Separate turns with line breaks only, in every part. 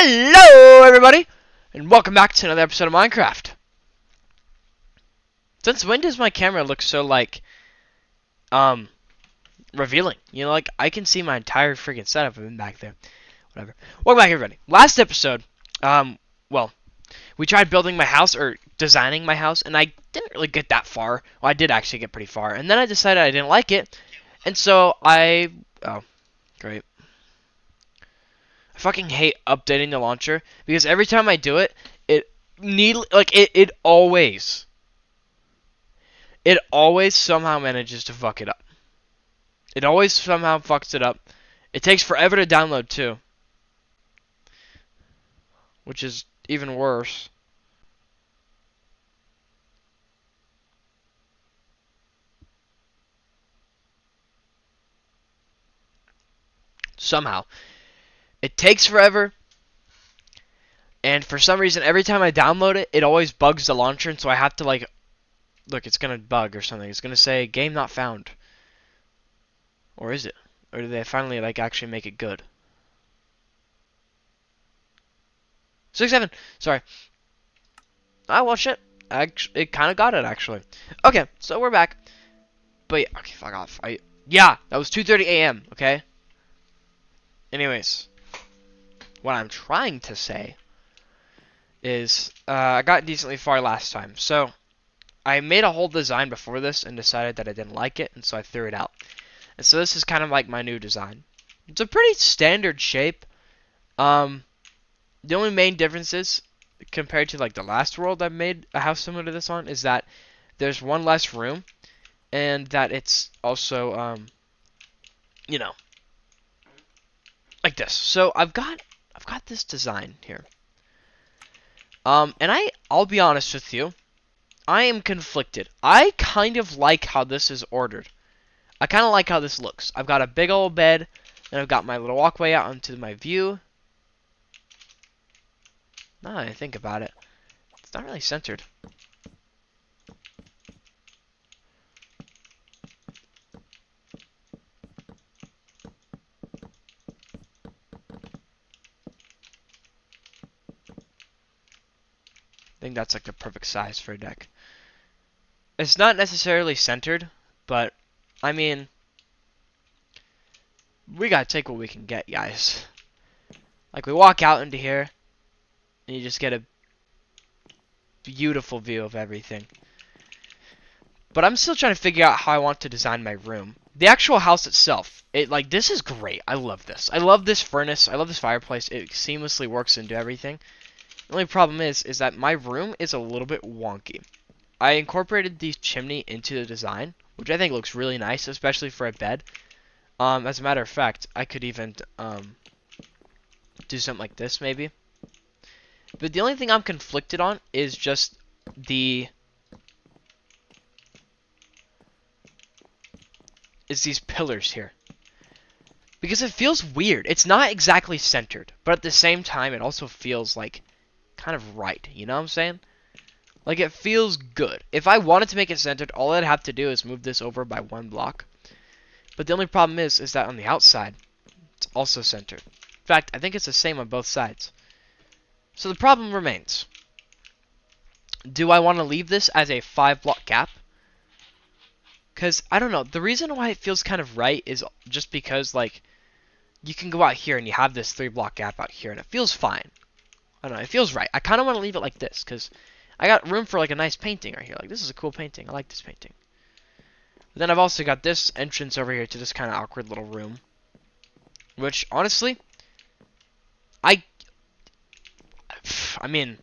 Hello, everybody, and welcome back to another episode of Minecraft. Since when does my camera look so, revealing? You know, like, I can see my entire freaking setup in back there. Whatever. Welcome back, everybody. Last episode, well, we tried building my house, or designing my house, and I didn't really get that far. Well, I did actually get pretty far, and then I decided I didn't like it, and so oh, great. I fucking hate updating the launcher because every time I do it, it always somehow manages to fuck it up. It always somehow fucks it up. It takes forever to download too, which is even worse. Somehow. It takes forever, and for some reason, every time I download it, it always bugs the launcher, and so I have to, look, it's gonna bug or something. It's gonna say, game not found. Or is it? Or do they finally, actually make it good? 6-7! Sorry. Ah, well, shit. It kind of got it, actually. Okay, so we're back. But, yeah, okay, fuck off. Yeah, that was 2:30 a.m., okay? Anyways. What I'm trying to say is I got decently far last time. So I made a whole design before this and decided that I didn't like it, and so I threw it out. And so this is kind of like my new design. It's a pretty standard shape. The only main differences compared to the last world I made a house similar to this on is that there's one less room, and that it's also you know, like this. So I've got this design here. And I'll be honest with you, I am conflicted. I kind of like how this is ordered. I kind of like how this looks. I've got a big old bed, and I've got my little walkway out onto my view. Now that I think about it, it's not really centered. I think that's the perfect size for a deck. It's not necessarily centered, but I mean, we gotta take what we can get, guys. We walk out into here, and you just get a beautiful view of everything. But I'm still trying to figure out how I want to design my room. The actual house itself, this is great. I love this. I love this furnace. I love this fireplace. It seamlessly works into everything. The only problem is that my room is a little bit wonky. I incorporated the chimney into the design, which I think looks really nice, especially for a bed. As a matter of fact, I could even do something like this, maybe. But the only thing I'm conflicted on is just these pillars here. Because it feels weird. It's not exactly centered, but at the same time, it also feels kind of right. You know what I'm saying? It feels good. If I wanted to make it centered, all I'd have to do is move this over by 1 block. But the only problem is that on the outside, it's also centered. In fact, I think it's the same on both sides. So the problem remains. Do I want to leave this as a 5-block gap? Because, I don't know, the reason why it feels kind of right is just because, you can go out here and you have this 3-block gap out here, and it feels fine. I don't know, it feels right. I kind of want to leave it like this, because I got room for, a nice painting right here. This is a cool painting. I like this painting. But then I've also got this entrance over here to this kind of awkward little room. Which, honestly, I mean,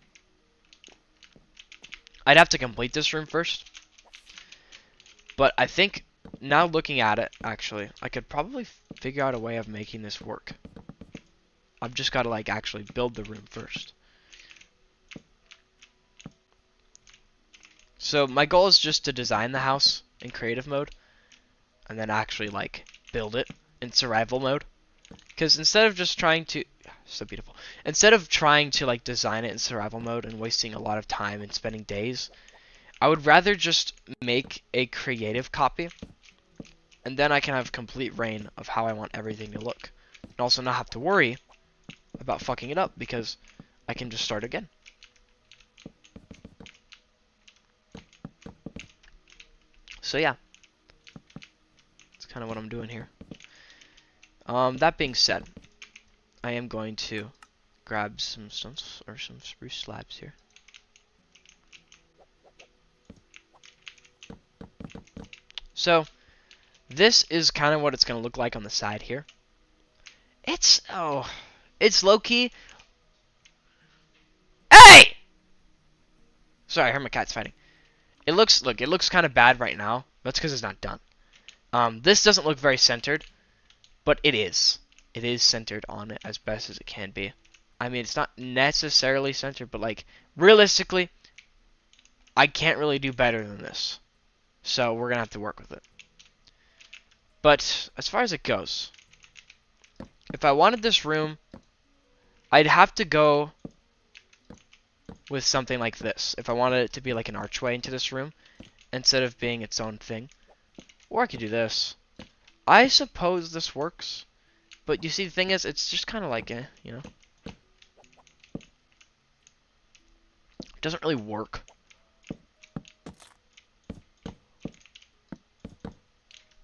I'd have to complete this room first. But I think, now looking at it, actually, I could probably figure out a way of making this work. I've just got to, actually build the room first. So, my goal is just to design the house in creative mode. And then actually, build it in survival mode. Because instead of just trying to... So beautiful. Instead of trying to, design it in survival mode and wasting a lot of time and spending days, I would rather just make a creative copy, and then I can have complete reign of how I want everything to look, and also not have to worry about about fucking it up because I can just start again. So yeah, that's kind of what I'm doing here. That being said, I am going to grab some stumps or some spruce slabs here. So this is kind of what it's going to look like on the side here. It's low-key. Hey! Sorry, I heard my cat's fighting. It looks kind of bad right now. That's because it's not done. This doesn't look very centered, but it is. It is centered on it as best as it can be. I mean, it's not necessarily centered, but like realistically, I can't really do better than this. So we're gonna have to work with it. But as far as it goes, if I wanted this room, I'd have to go with something like this. If I wanted it to be like an archway into this room, instead of being its own thing. Or I could do this. I suppose this works. But you see, the thing is, it's just kind of like, you know? It doesn't really work.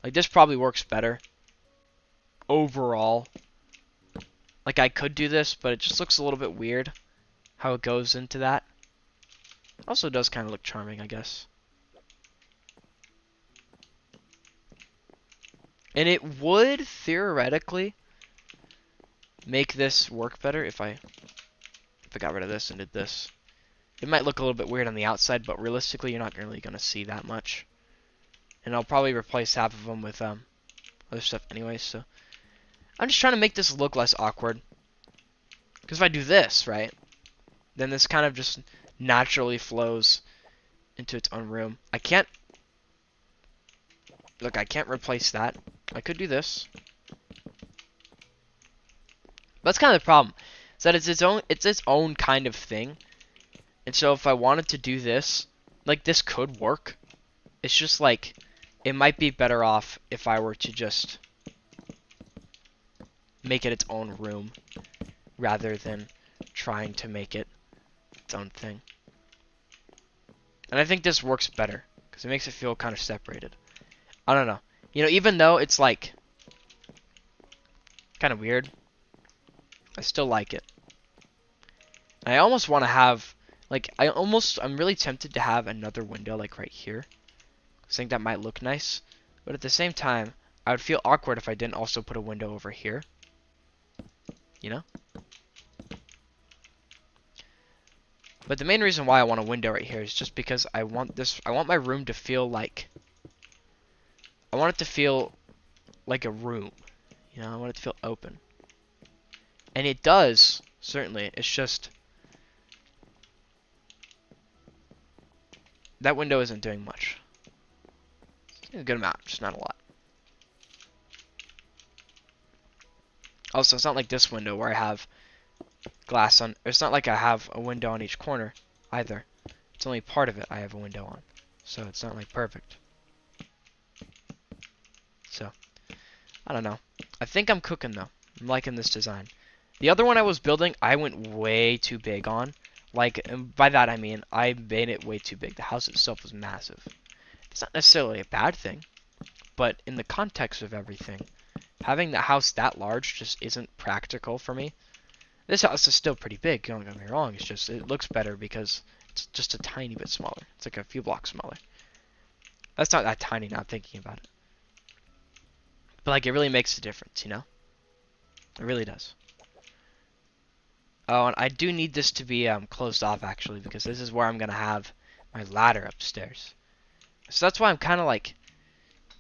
Like, this probably works better. Overall. Like, I could do this, but it just looks a little bit weird. How it goes into that. Also does kind of look charming, I guess. And it would, theoretically, make this work better if I got rid of this and did this. It might look a little bit weird on the outside, but realistically, you're not really going to see that much. And I'll probably replace half of them with other stuff anyway, so. I'm just trying to make this look less awkward. Because if I do this, right, then this kind of just naturally flows into its own room. I can't, look, I can't replace that. I could do this. That's kind of the problem. Is that it's its own kind of thing. And so if I wanted to do this, like this could work. It's just like it might be better off if I were to just make it its own room rather than trying to make it its own thing. And I think this works better because it makes it feel kind of separated. I don't know. You know, even though it's like kind of weird, I still like it. And I almost want to have, like, I'm really tempted to have another window, like, right here. I think that might look nice. But at the same time, I would feel awkward if I didn't also put a window over here. You know? But the main reason why I want a window right here is just because I want my room to feel like, I want it to feel like a room. You know, I want it to feel open. And it does, certainly. It's just that window isn't doing much. It's a good amount, just not a lot. Also, it's not like this window where I have glass on. It's not like I have a window on each corner either. It's only part of it I have a window on. So it's not like perfect. So, I don't know. I think I'm cooking though. I'm liking this design. The other one I was building, I went way too big on. Like, and by that I mean, I made it way too big. The house itself was massive. It's not necessarily a bad thing, but in the context of everything, having the house that large just isn't practical for me. This house is still pretty big, don't get me wrong. It's just, it looks better because it's just a tiny bit smaller. It's like a few blocks smaller. That's not that tiny now thinking about it. But like, it really makes a difference, you know? It really does. Oh, and I do need this to be closed off, actually, because this is where I'm going to have my ladder upstairs. So that's why I'm kind of, like,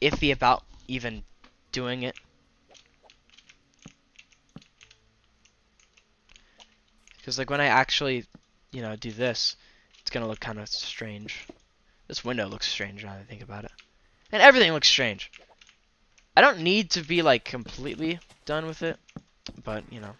iffy about even doing it. Because, like, when I actually, you know, do this, it's going to look kind of strange. This window looks strange now that I think about it. And everything looks strange. I don't need to be, like, completely done with it, but, you know.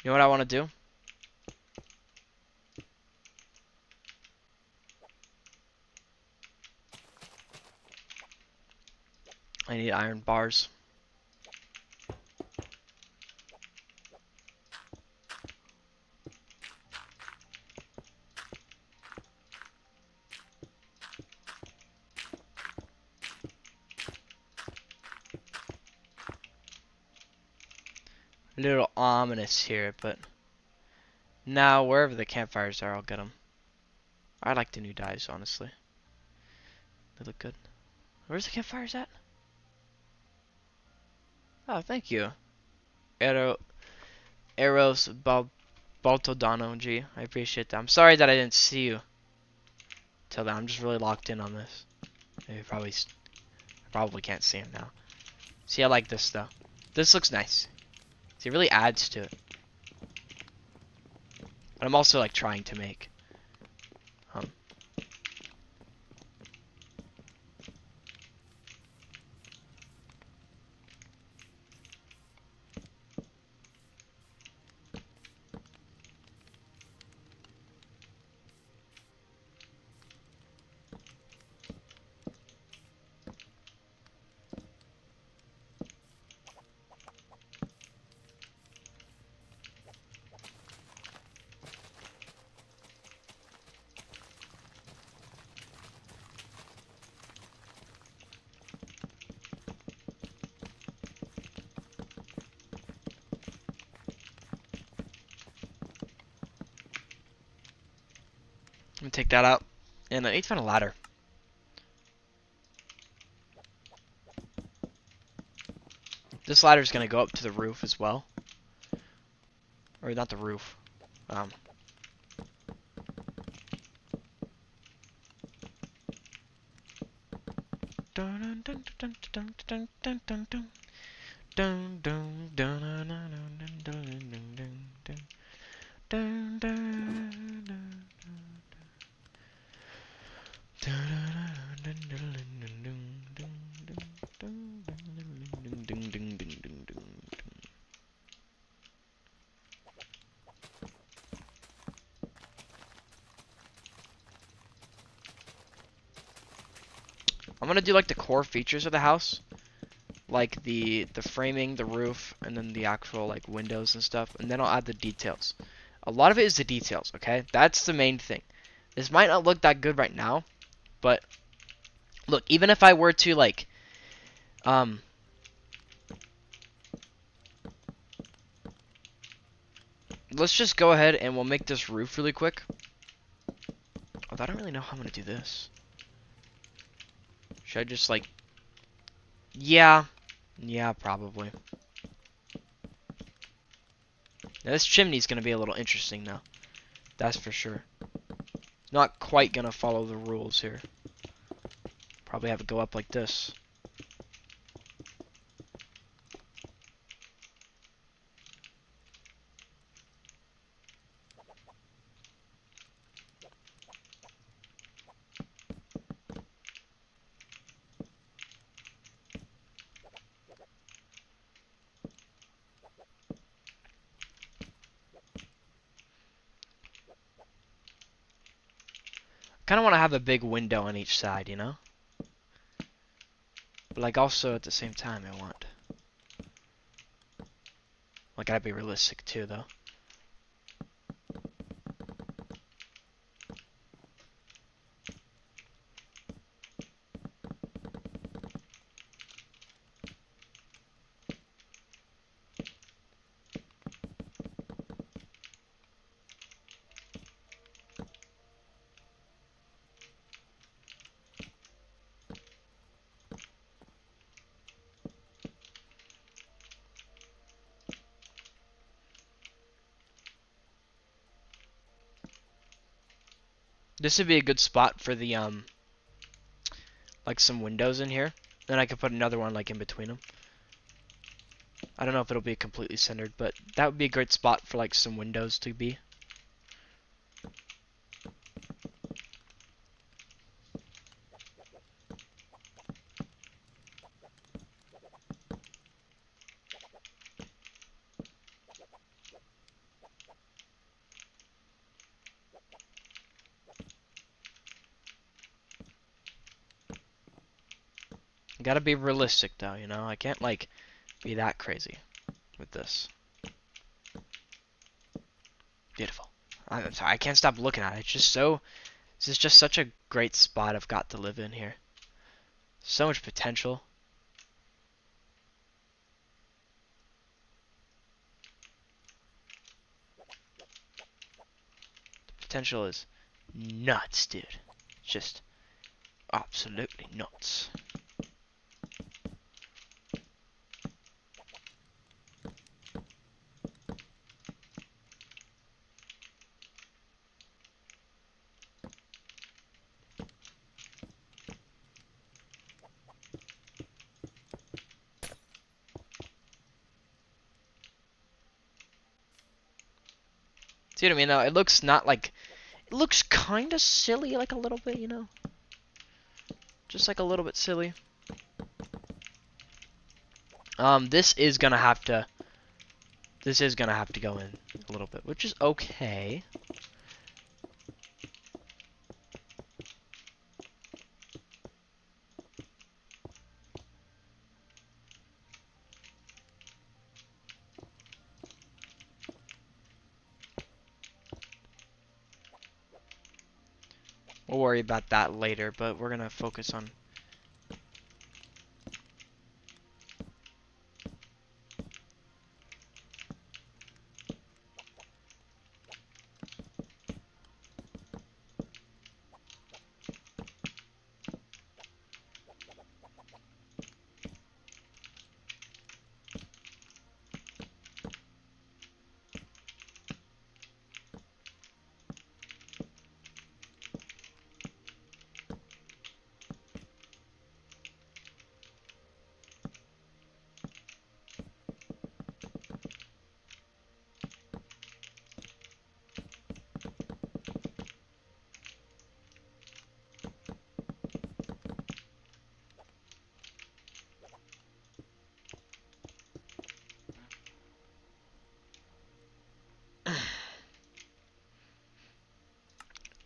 You know what I want to do? I need iron bars. A little ominous here, but now wherever the campfires are, I'll get them. I like the new dyes, honestly. They look good. Where's the campfires at? Oh, thank you. Eros Baltodano G. I appreciate that. I'm sorry that I didn't see you till then. I'm just really locked in on this. You probably can't see him now. See, I like this though. This looks nice. See, it really adds to it. But I'm also like trying to make. I'm gonna take that out, and I need to find a ladder. This ladder is gonna go up to the roof as well, or not the roof. I'm gonna do like the core features of the house, like the framing, the roof, and then the actual like windows and stuff, and then I'll add the details. A lot of it is the details, okay? That's the main thing. This might not look that good right now, but look, even if I were to like let's just go ahead and we'll make this roof really quick. Oh, I don't really know how I'm gonna do this. Should I just like... Yeah, probably. Now, this chimney's gonna be a little interesting though. That's for sure. Not quite gonna follow the rules here. Probably have it go up like this. Kind of want to have a big window on each side, you know? But like also at the same time I want... Like, gotta be realistic too though. This would be a good spot for the, like some windows in here. Then I could put another one, like, in between them. I don't know if it'll be completely centered, but that would be a great spot for, like, some windows to be. Gotta be realistic though, you know? I can't like be that crazy with this. Beautiful. I'm sorry, I can't stop looking at it. It's just so this is just such a great spot I've got to live in here. So much potential. Potential is nuts, dude. Just absolutely nuts. See what I mean though? It looks not like it looks kind of silly like a little bit, you know? Just like a little bit silly. This is gonna have to go in a little bit, which is okay. We'll worry about that later, but we're gonna focus on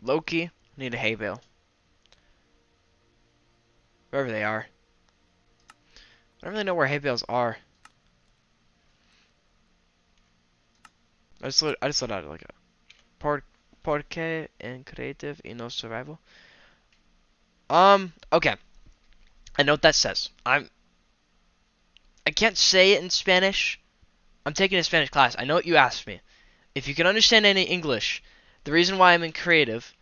Loki. Need a hay bale. Wherever they are. I don't really know where hay bales are. I just thought I'd like a porque and creative in no survival. Okay. I know what that says. I can't say it in Spanish. I'm taking a Spanish class. I know what you asked me. If you can understand any English, the reason why I'm in creative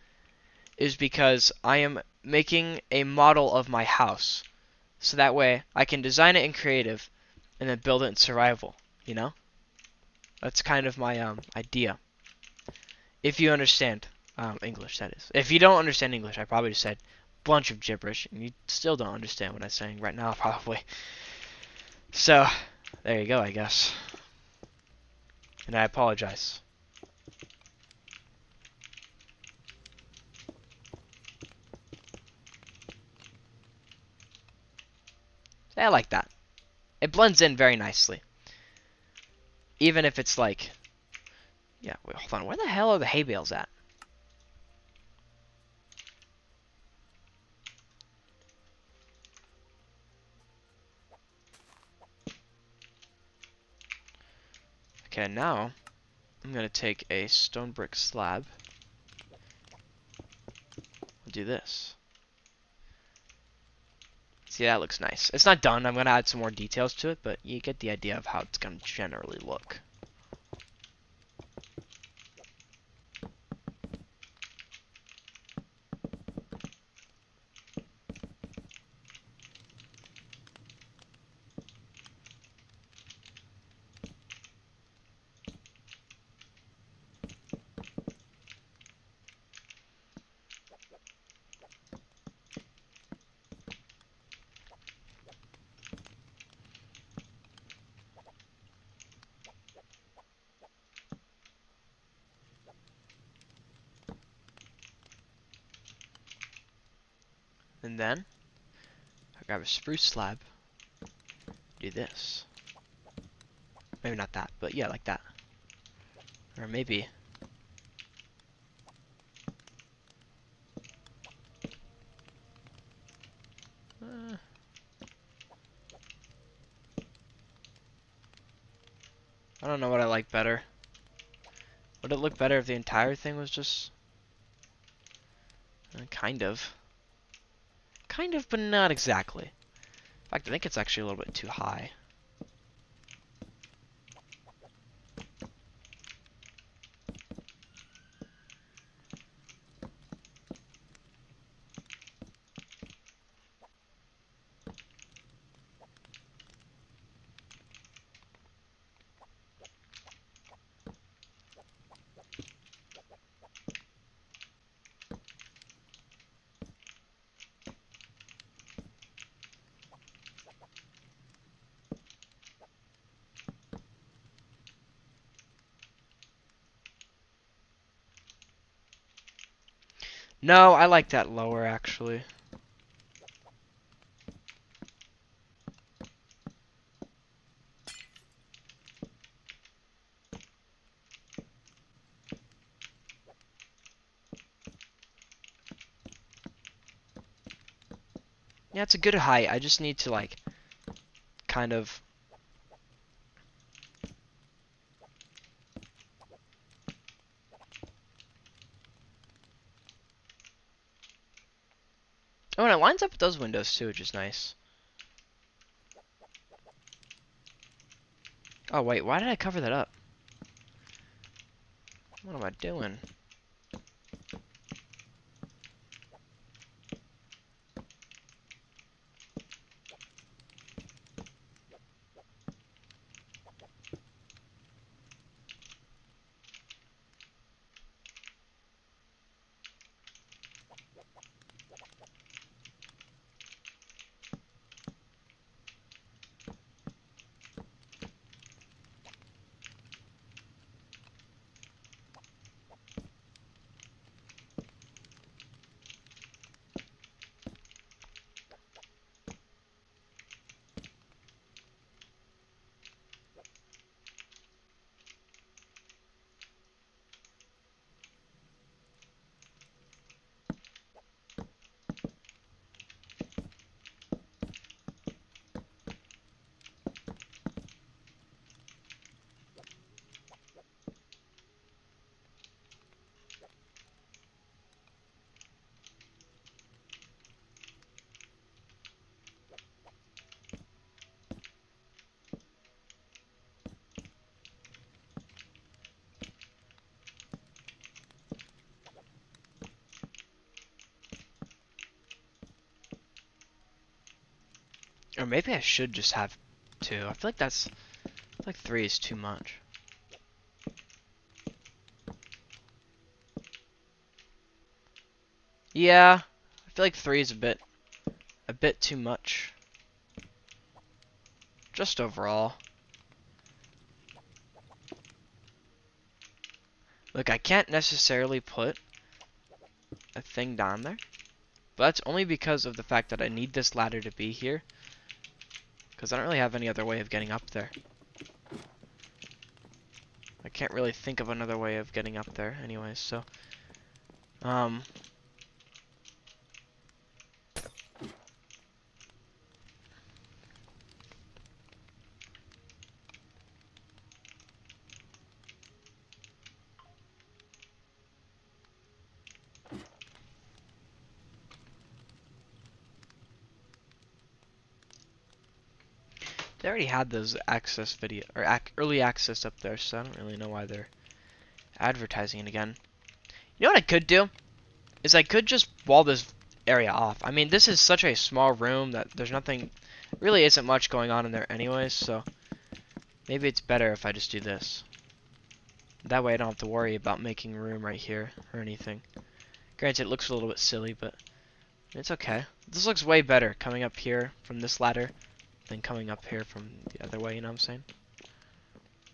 is because I am making a model of my house. So that way I can design it in creative and then build it in survival, you know? That's kind of my idea. If you understand English, that is. If you don't understand English, I probably just said a bunch of gibberish and you still don't understand what I'm saying right now probably. So, there you go, I guess. And I apologize. I like that. It blends in very nicely. Even if it's like... Yeah, wait, hold on. Where the hell are the hay bales at? Okay, now I'm going to take a stone brick slab. I'll do this. See, that looks nice. It's not done. I'm going to add some more details to it, but you get the idea of how it's going to generally look. And then I grab a spruce slab, do this. Maybe not that, but yeah, like that. Or maybe... I don't know what I like better. Would it look better if the entire thing was just... kind of. Kind of, but not exactly. In fact, I think it's actually a little bit too high. No, I like that lower, actually. Yeah, it's a good height. I just need to, like, kind of... Oh, and it lines up with those windows, too, which is nice. Oh, wait, why did I cover that up? What am I doing? Or maybe I should just have 2. I feel like that's... I feel like 3 is too much. Yeah, I feel like 3 is a bit too much. Just overall. Look, I can't necessarily put a thing down there. But that's only because of the fact that I need this ladder to be here. Because I don't really have any other way of getting up there. I can't really think of another way of getting up there anyways, so... They already had those access video or early access up there, so I don't really know why they're advertising it again. You know what I could do? Is I could just wall this area off. I mean, this is such a small room that there's nothing, really isn't much going on in there anyways, so maybe it's better if I just do this. That way I don't have to worry about making room right here or anything. Granted, it looks a little bit silly, but it's okay. This looks way better coming up here from this ladder than coming up here from the other way, you know what I'm saying?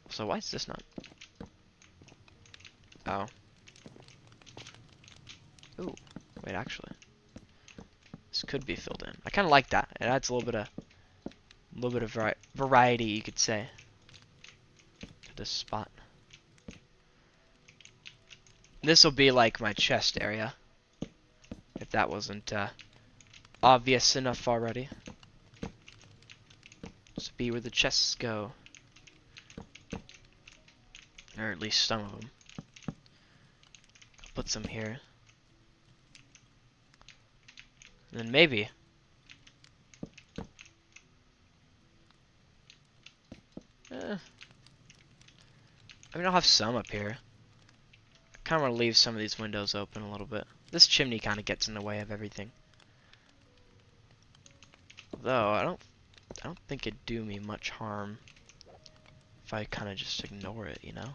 So why is this not? Oh. Ooh, wait, actually. This could be filled in. I kind of like that. It adds a little bit of variety, you could say, to this spot. This will be like my chest area, if that wasn't obvious enough already. This will be where the chests go. Or at least some of them. I'll put some here. And then maybe. I mean, I'll have some up here. I kind of want to leave some of these windows open a little bit. This chimney kind of gets in the way of everything. Though I don't think it'd do me much harm if I kind of just ignore it, you know?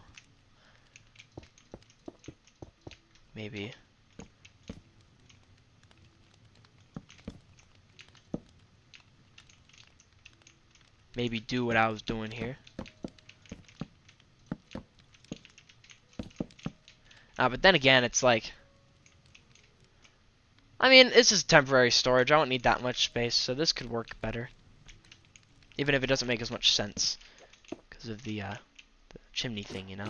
Maybe. Maybe do what I was doing here. But then again, it's like, I mean, this is temporary storage. I don't need that much space, so this could work better. Even if it doesn't make as much sense because of the chimney thing, you know?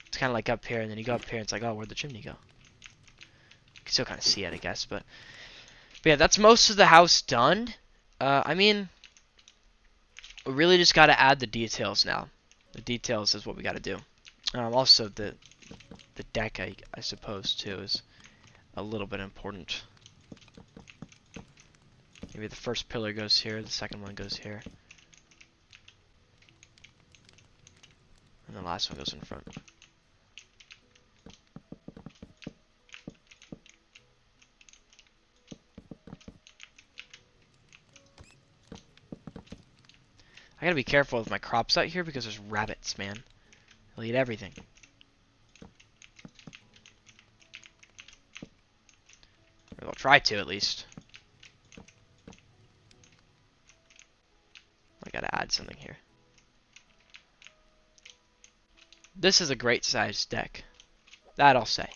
It's kind of like up here, and then you go up here, and it's like, oh, where'd the chimney go? You can still kind of see it, I guess, but yeah, that's most of the house done. I mean, we really just got to add the details now. The details is what we got to do. Also, the deck, I suppose, too, is a little bit important. Maybe the first pillar goes here, the second one goes here. And the last one goes in front. I gotta be careful with my crops out here because there's rabbits, man. They'll eat everything. Or they'll try to, at least. I gotta add something here. This is a great sized deck. That I'll say.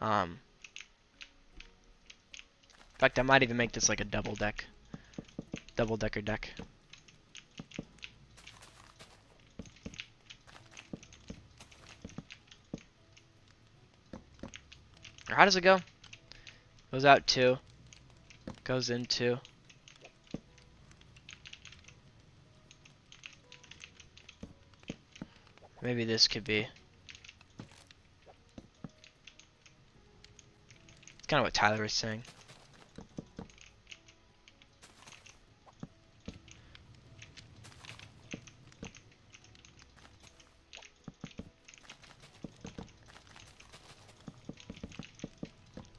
In fact, I might even make this like a double decker deck. Or how does it go? Goes out 2. Goes in 2. Maybe this could be. It's kind of what Tyler was saying.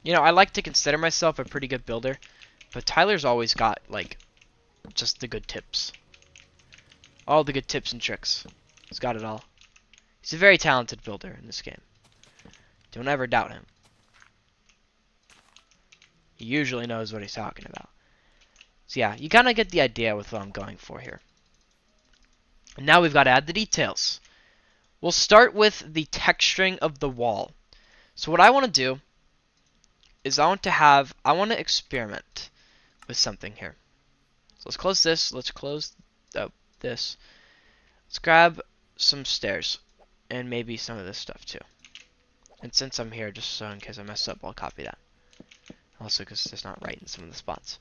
You know, I like to consider myself a pretty good builder, but Tyler's always got, like, just the good tips. All the good tips and tricks. He's got it all. He's a very talented builder in this game. Don't ever doubt him. He usually knows what he's talking about. So yeah, you kind of get the idea with what I'm going for here. And now we've got to add the details. We'll start with the texturing of the wall. So what I want to do is I want to experiment with something here. So let's close this. Let's close this. Let's grab some stairs and maybe some of this stuff too. And since I'm here, just so in case I mess up, I'll copy that. Also because it's not right in some of the spots.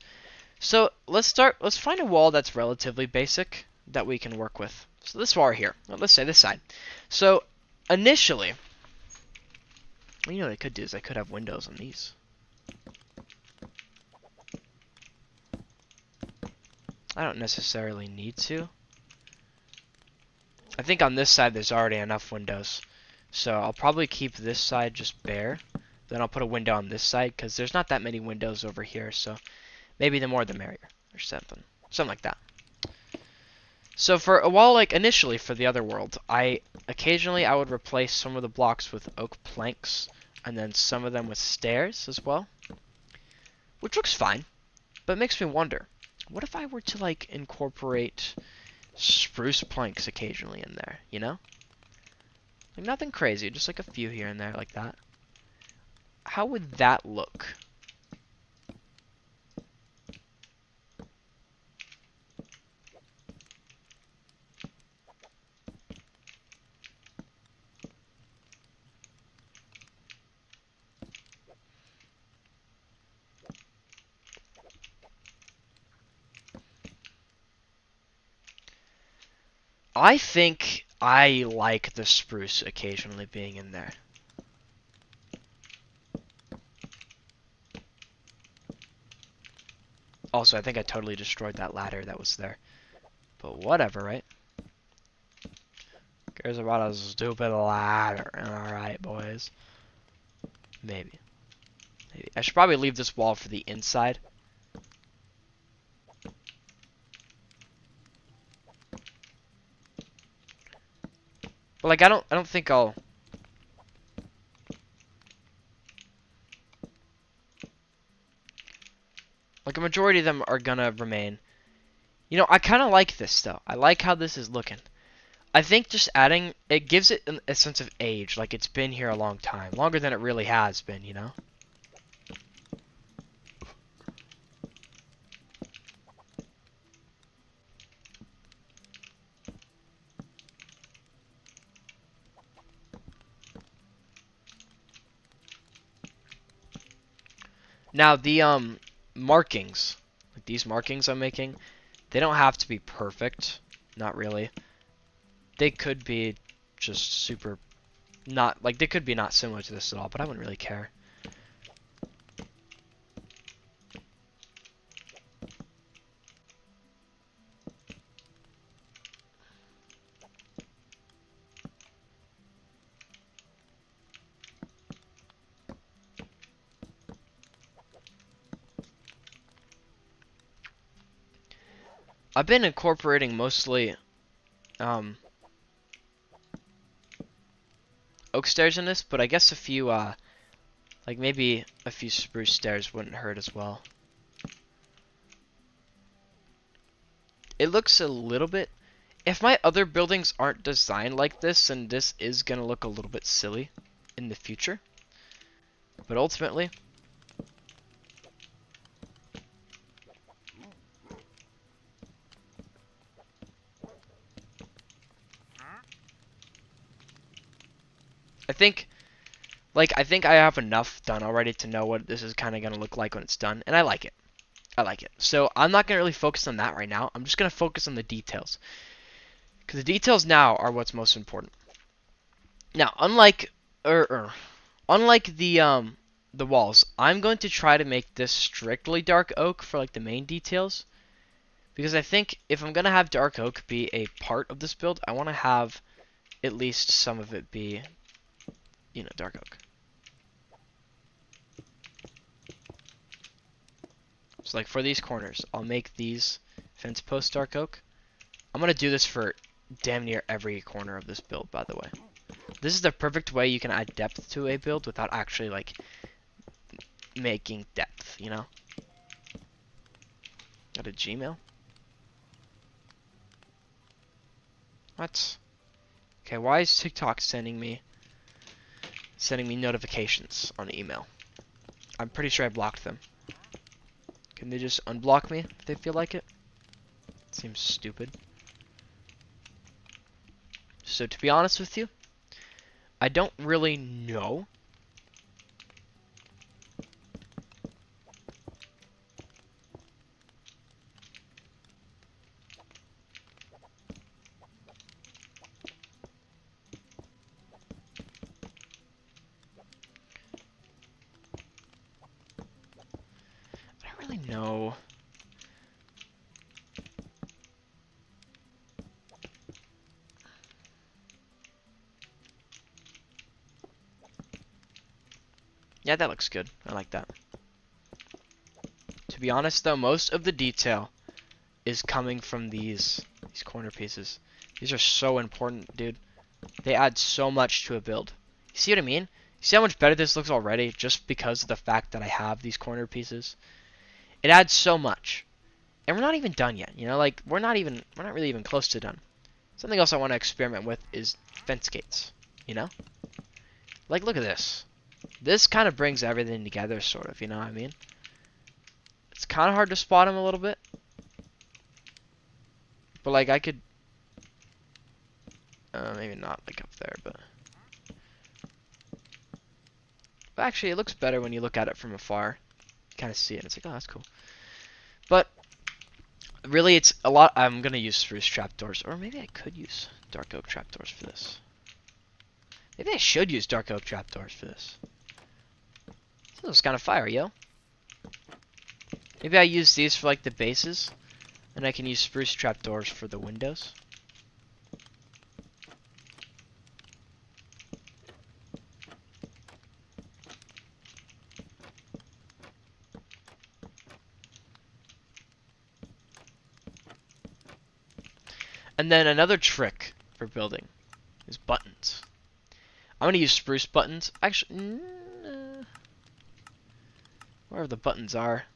So let's find a wall that's relatively basic that we can work with. So this wall here, let's say this side. So initially, you know what I could do is I could have windows on these. I don't necessarily need to. I think on this side there's already enough windows. So I'll probably keep this side just bare. Then I'll put a window on this side because there's not that many windows over here. So maybe the more the merrier or something. Something like that. So for a wall, like initially for the other world, occasionally I would replace some of the blocks with oak planks and then some of them with stairs as well. Which looks fine, but it makes me wonder, what if I were to like incorporate spruce planks occasionally in there, you know? Like nothing crazy, just like a few here and there like that. How would that look? I think I like the spruce occasionally being in there. Also, I think I totally destroyed that ladder that was there. But whatever, right? Cares about a stupid ladder. Alright, boys. Maybe. Maybe. I should probably leave this wall for the inside. But like I don't think I'll like a majority of them are gonna remain. You know, I kinda like this though. I like how this is looking. I think just adding it gives it a sense of age, like it's been here a long time. Longer than it really has been, you know? Now the markings, like these markings I'm making, they don't have to be perfect, not really. They could be just super not like they could be not similar to this at all, but I wouldn't really care. I've been incorporating mostly um oak stairs in this, but I guess a few like maybe a few spruce stairs wouldn't hurt as well. It looks a little bit, if my other buildings aren't designed like this, then this is gonna look a little bit silly in the future. But ultimately, I think I have enough done already to know what this is kind of gonna look like when it's done, and I like it. I like it. So I'm not gonna really focus on that right now. I'm just gonna focus on the details, because the details now are what's most important. Now, unlike the walls, I'm going to try to make this strictly dark oak for like the main details, because I think if I'm gonna have dark oak be a part of this build, I want to have at least some of it be, you know, dark oak. So like for these corners, I'll make these fence posts dark oak. I'm gonna do this for damn near every corner of this build, by the way. This is the perfect way you can add depth to a build without actually like making depth, you know? Got a Gmail? What? Okay, why is TikTok sending me notifications on email? I'm pretty sure I blocked them. Can they just unblock me if they feel like it? Seems stupid. So to be honest with you, I don't really know. I don't really know. Yeah, that looks good. I like that. To be honest though, most of the detail is coming from these corner pieces. These are so important, dude. They add so much to a build. You see what I mean? You see how much better this looks already just because of the fact that I have these corner pieces? It adds so much. And we're not even done yet, you know? Like, we're not really even close to done. Something else I want to experiment with is fence gates, you know? Like, look at this. This kind of brings everything together, sort of, you know what I mean? It's kind of hard to spot them a little bit. But, like, I could... maybe not, like, up there, but... But actually, it looks better when you look at it from afar. You kind of see it, and it's like, oh, that's cool. But, Really, it's a lot. I'm gonna use spruce trapdoors, or maybe I could use dark oak trapdoors for this. Maybe I should use dark oak trapdoors for this. This is kind of fire, yo. Maybe I use these for like the bases, and I can use spruce trapdoors for the windows. And then another trick for building is buttons. I'm gonna use spruce buttons. Actually, wherever the buttons are,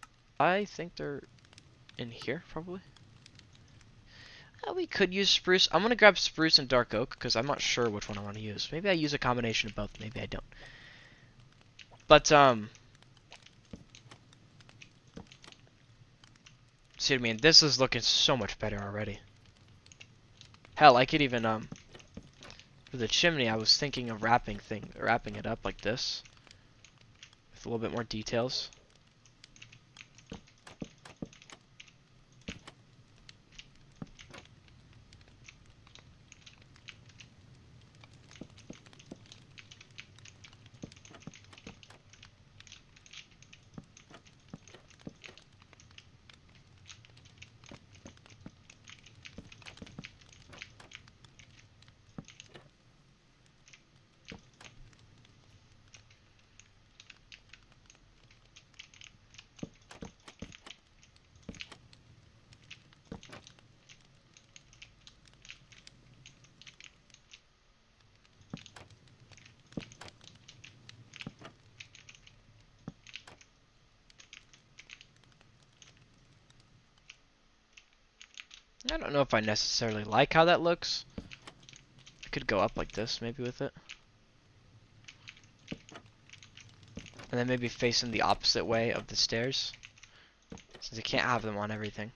I think they're in here probably. We could use spruce. I'm gonna grab spruce and dark oak because I'm not sure which one I want to use. Maybe I use a combination of both. Maybe I don't. But see what I mean? This is looking so much better already. Hell, I could even for the chimney, I was thinking of wrapping it up like this with a little bit more details. I don't know if I necessarily like how that looks. I could go up like this, maybe with it. And then maybe facing the opposite way of the stairs. Since you can't have them on everything.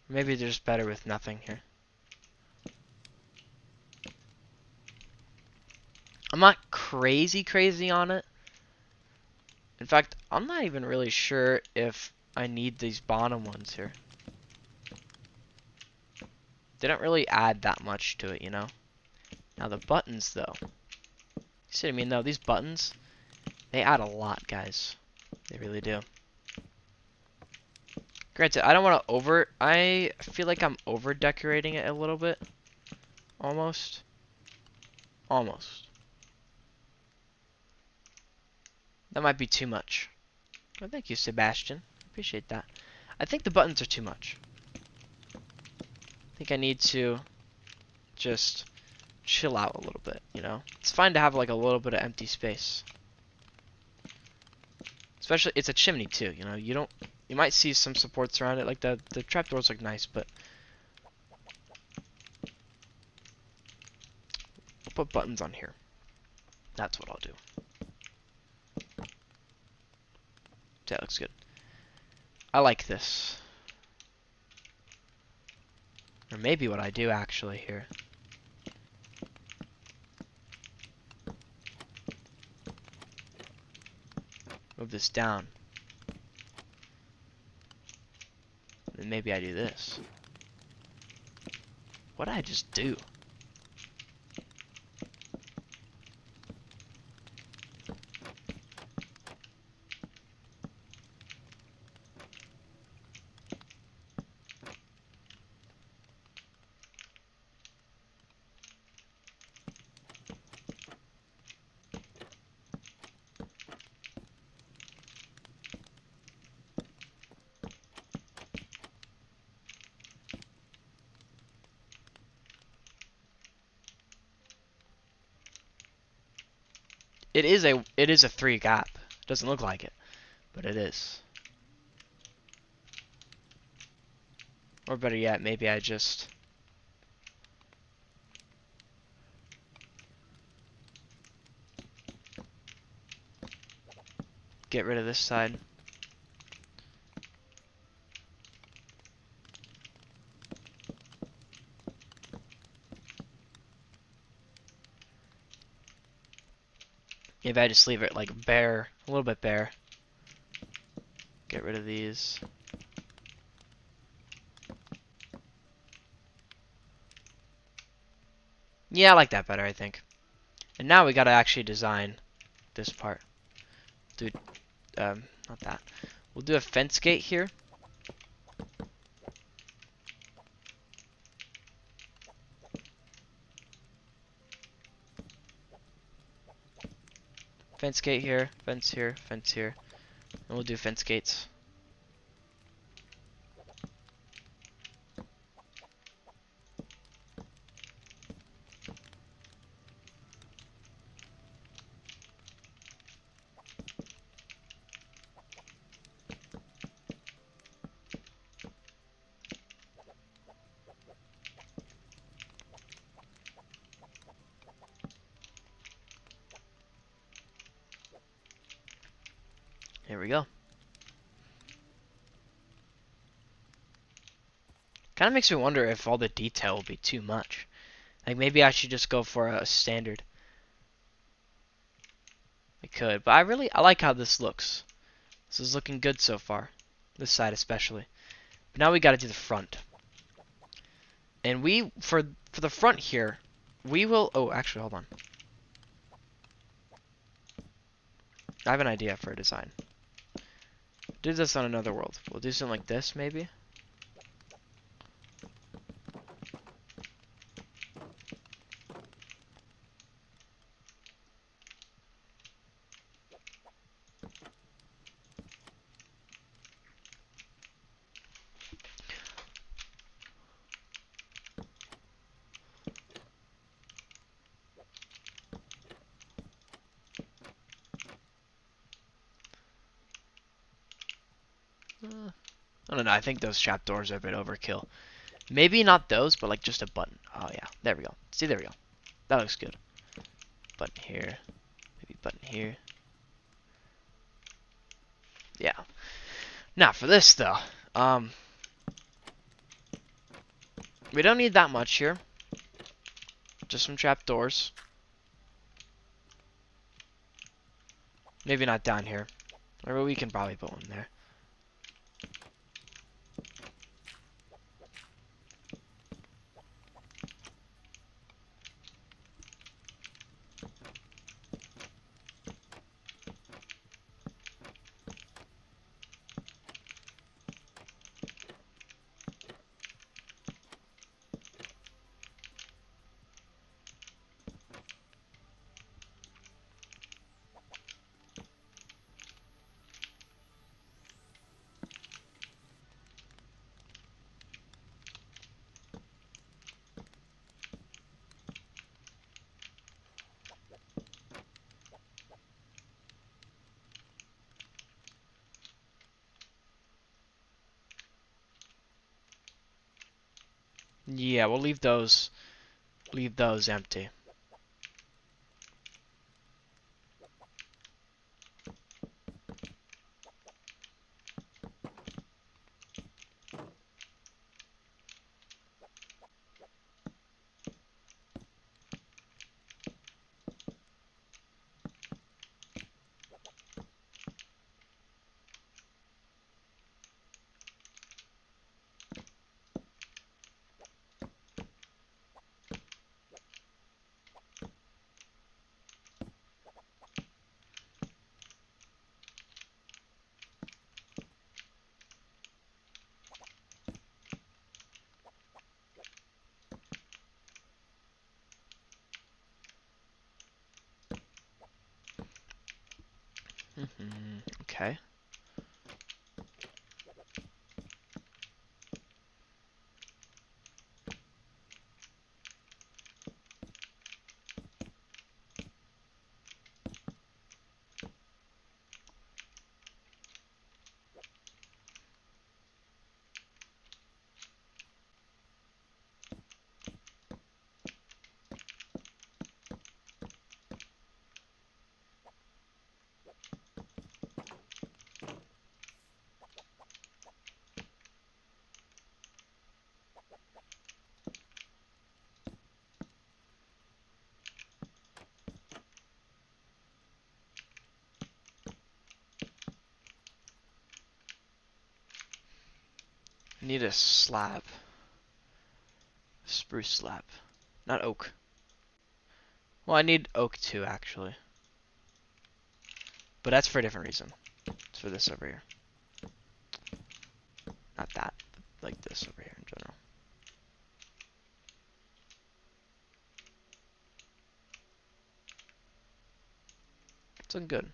Maybe they're just better with nothing here. I'm not crazy on it. In fact, I'm not even really sure if I need these bottom ones here. They don't really add that much to it, you know? Now the buttons, though. You see what I mean, though? These buttons, they add a lot, guys. They really do. Granted, I don't want to I feel like I'm over-decorating it a little bit. Almost. Almost. That might be too much. Oh, thank you, Sebastian. Appreciate that. I think the buttons are too much. I think I need to just chill out a little bit, you know? It's fine to have like a little bit of empty space. Especially, it's a chimney too, you know? You might see some supports around it, like the trapdoors look nice, but I'll put buttons on here. That's what I'll do. That looks good. I like this. Or maybe what I do actually here. Move this down. Then maybe I do this. What did I just do? It is a 3 gap. It doesn't look like it, but it is. Or better yet, maybe I just get rid of this side. Maybe I just leave it like bare, a little bit bare. get rid of these. Yeah, I like that better, I think. And now we gotta actually design this part. Dude, not that. We'll do a fence gate here. Fence gate here, fence here, fence here. And we'll do fence gates. Here we go. Kind of makes me wonder if all the detail will be too much. Like maybe I should just go for a standard. I could, but I like how this looks. This is looking good so far. This side especially. But now we gotta do the front. And for the front here, we will, oh actually hold on. I have an idea for a design. Do this on another world. We'll do something like this maybe. I don't know, I think those trapdoors are a bit overkill. Maybe not those, but like just a button. Oh yeah, there we go. See, there we go. That looks good. Button here. Maybe button here. Yeah. Now for this though. We don't need that much here. Just some trapdoors. Maybe not down here. Or we can probably put one there. Yeah, we'll leave those empty. Okay. Need a slab. Spruce slab. Not oak. Well, I need oak too, actually. But that's for a different reason. It's for this over here. Not that. Like this over here in general. It's looking good.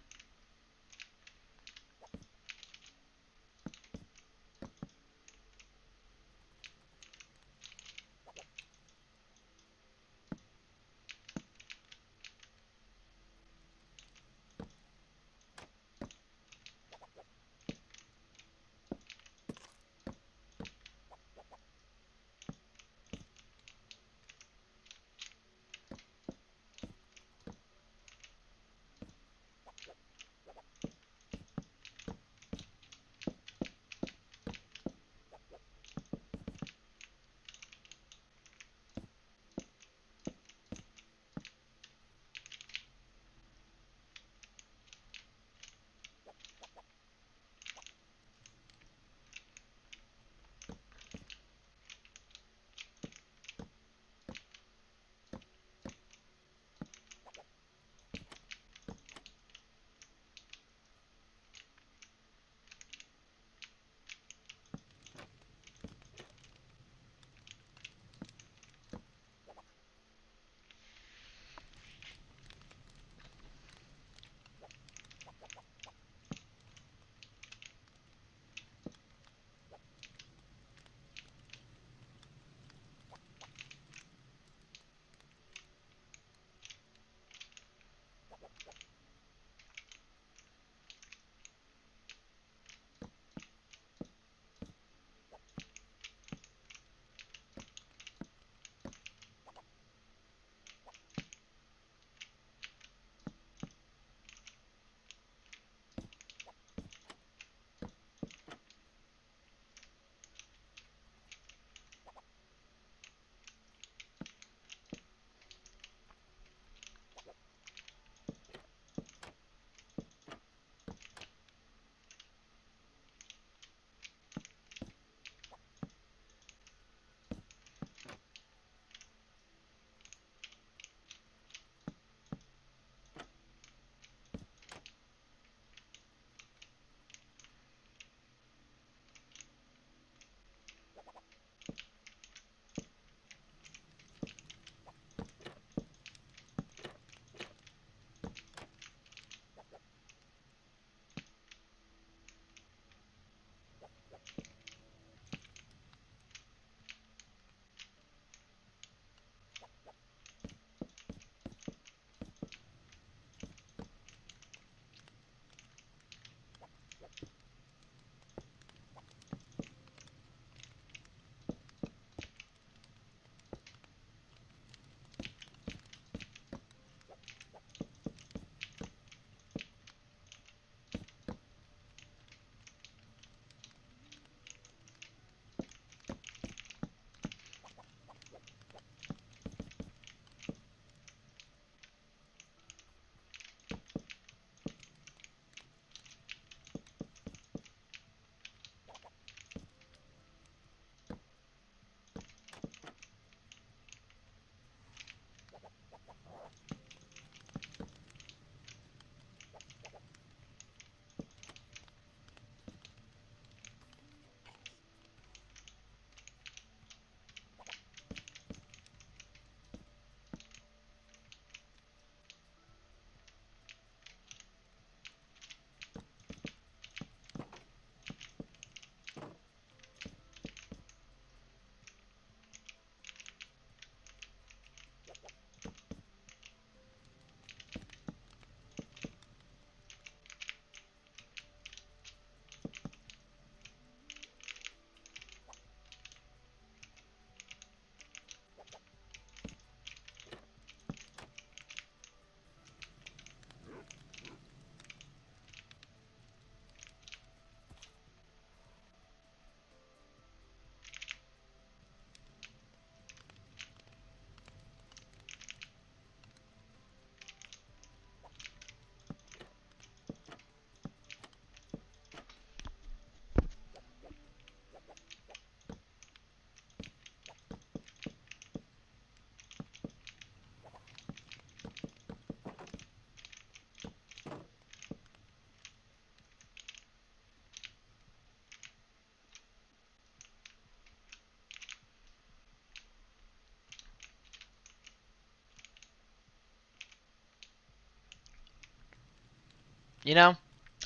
You know,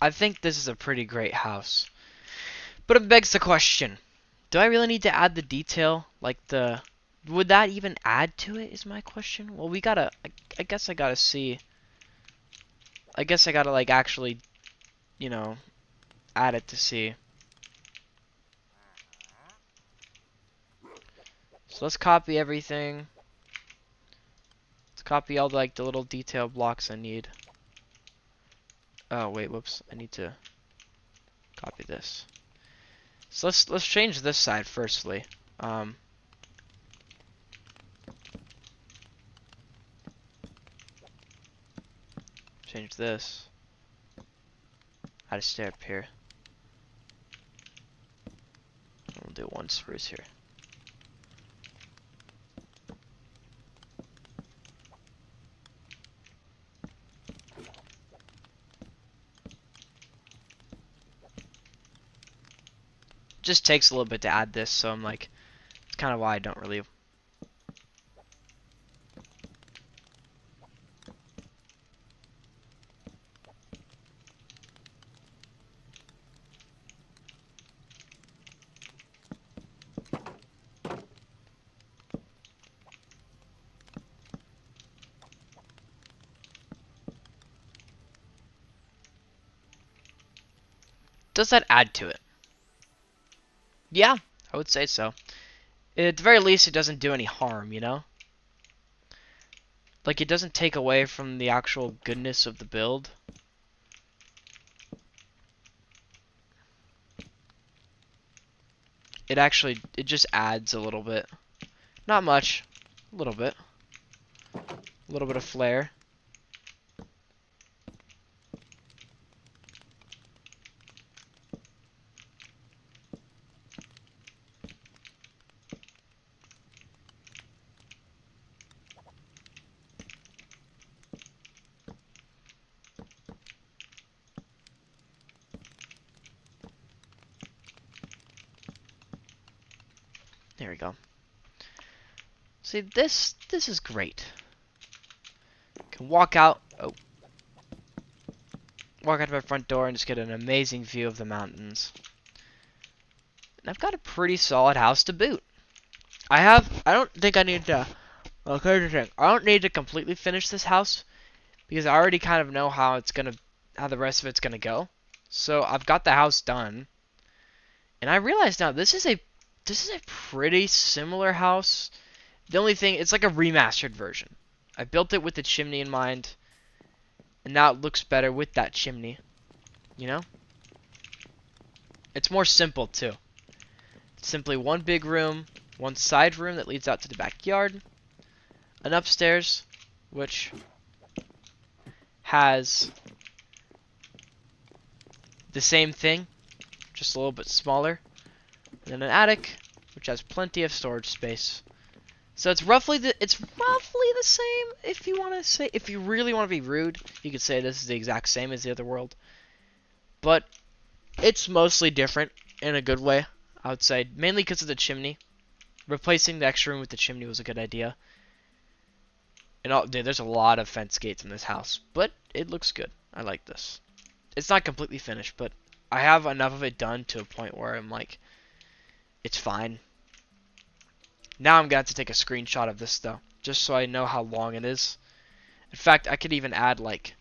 I think this is a pretty great house. But it begs the question, do I really need to add the detail? Like would that even add to it is my question? Well, we gotta, I guess I gotta see. I guess I gotta like actually, you know, add it to see. So let's copy everything. Let's copy all the, like the little detail blocks I need. Oh wait, whoops! I need to copy this. So let's change this side firstly. Change this. How to stay up here. We'll do one spruce here. Just takes a little bit to add this, so I'm like, it's kind of why I don't really. Does that add to it? Yeah, I would say so. At the very least, it doesn't do any harm, you know? Like, it doesn't take away from the actual goodness of the build. It just adds a little bit. Not much. A little bit. A little bit of flair. There we go. See, this is great. Can walk out. Oh. Walk out of my front door and just get an amazing view of the mountains. And I've got a pretty solid house to boot. I don't think I need to. Okay, here's the thing. I don't need to completely finish this house because I already kind of know how the rest of it's gonna go. So I've got the house done, and I realize now this is a pretty similar house. The only thing, it's like a remastered version. I built it with the chimney in mind, and now it looks better with that chimney. You know? It's more simple too. It's simply one big room, one side room that leads out to the backyard, an upstairs, which has the same thing, just a little bit smaller, and then an attic, which has plenty of storage space. So it's roughly the same. If you really want to be rude, you could say this is the exact same as the other world. But it's mostly different in a good way, I would say, mainly because of the chimney. Replacing the extra room with the chimney was a good idea. And dude, there's a lot of fence gates in this house, but it looks good. I like this. It's not completely finished, but I have enough of it done to a point where I'm like, it's fine. Now I'm going to have to take a screenshot of this, though, just so I know how long it is. In fact, I could even add, like,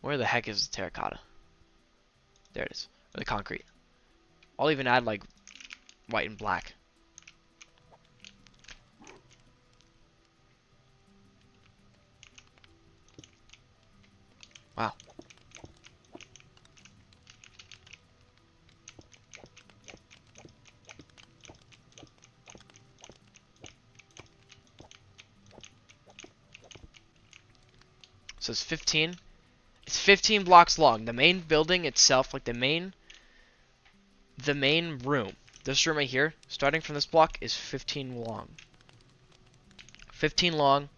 where the heck is the terracotta? There it is. Or the concrete. I'll even add, like, white and black. Wow. So it's 15. It's 15 blocks long. The main building itself, like the main room, this room right here, starting from this block, is 15 long. 15 long.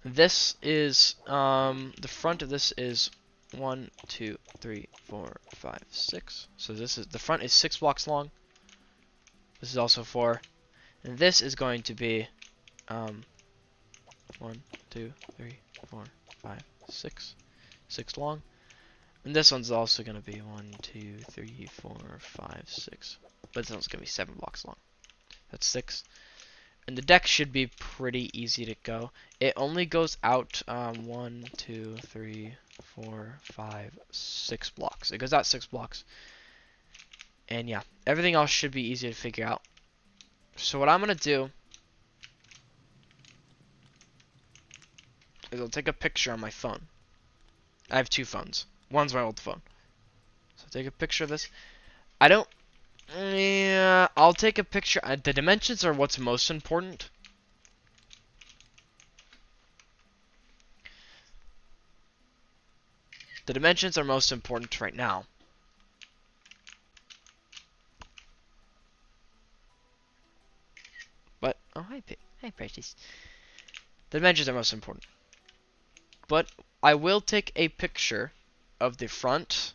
This is, the front of this is 1, 2, 3, 4, 5, 6. So the front is 6 blocks long. This is also 4. And this is going to be 1, 2, 3, 4, 5, 6. 6 long. And this one's also going to be 1, 2, 3, 4, 5, 6. But this one's going to be 7 blocks long. That's 6. And the deck should be pretty easy to go. It only goes out 1, 2, 3, 4, 5, 6 blocks. It goes out 6 blocks. And yeah, everything else should be easy to figure out. So what I'm going to do is I'll take a picture on my phone. I have 2 phones. One's my old phone. So take a picture of this. I don't... Yeah, I'll take a picture. The dimensions are what's most important. The dimensions are most important right now. But, oh, hi, hi, Precious. The dimensions are most important. But I will take a picture of the front.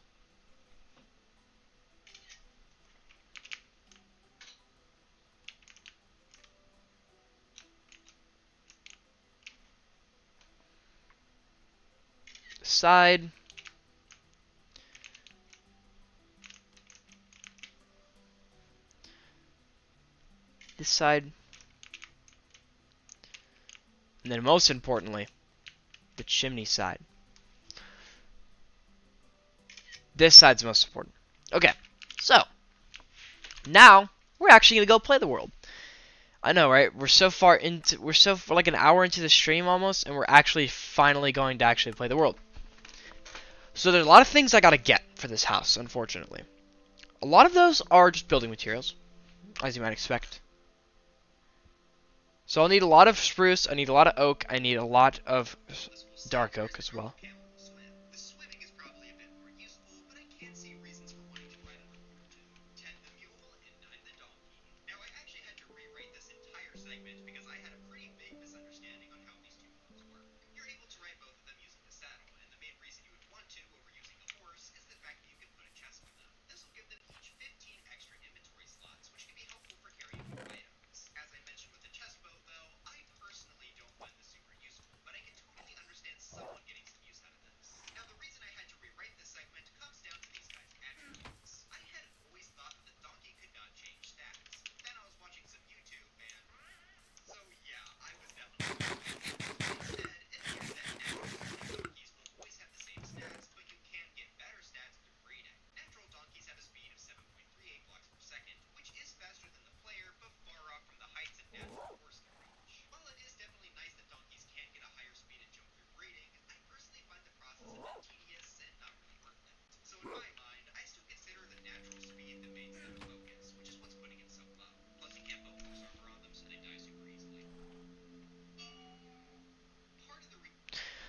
Side. This side. And then most importantly, the chimney side. This side's most important. Okay, so now we're actually gonna go play the world. I know, right? We're so like an hour into the stream almost, and we're actually finally going to actually play the world. So there's a lot of things I gotta get for this house, unfortunately. A lot of those are just building materials, as you might expect. So I'll need a lot of spruce, I need a lot of oak, I need a lot of dark oak as well.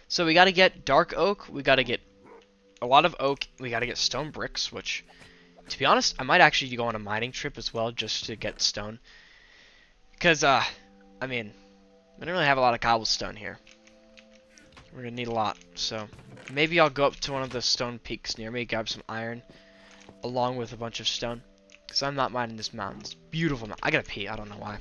So we gotta get dark oak, we gotta get a lot of oak, we gotta get stone bricks, which, to be honest, I might actually go on a mining trip as well just to get stone. Because, I mean, we don't really have a lot of cobblestone here. We're gonna need a lot, so maybe I'll go up to one of the stone peaks near me, grab some iron, along with a bunch of stone. Because I'm not mining this mountain. It's beautiful mountain. I gotta pee, I don't know why.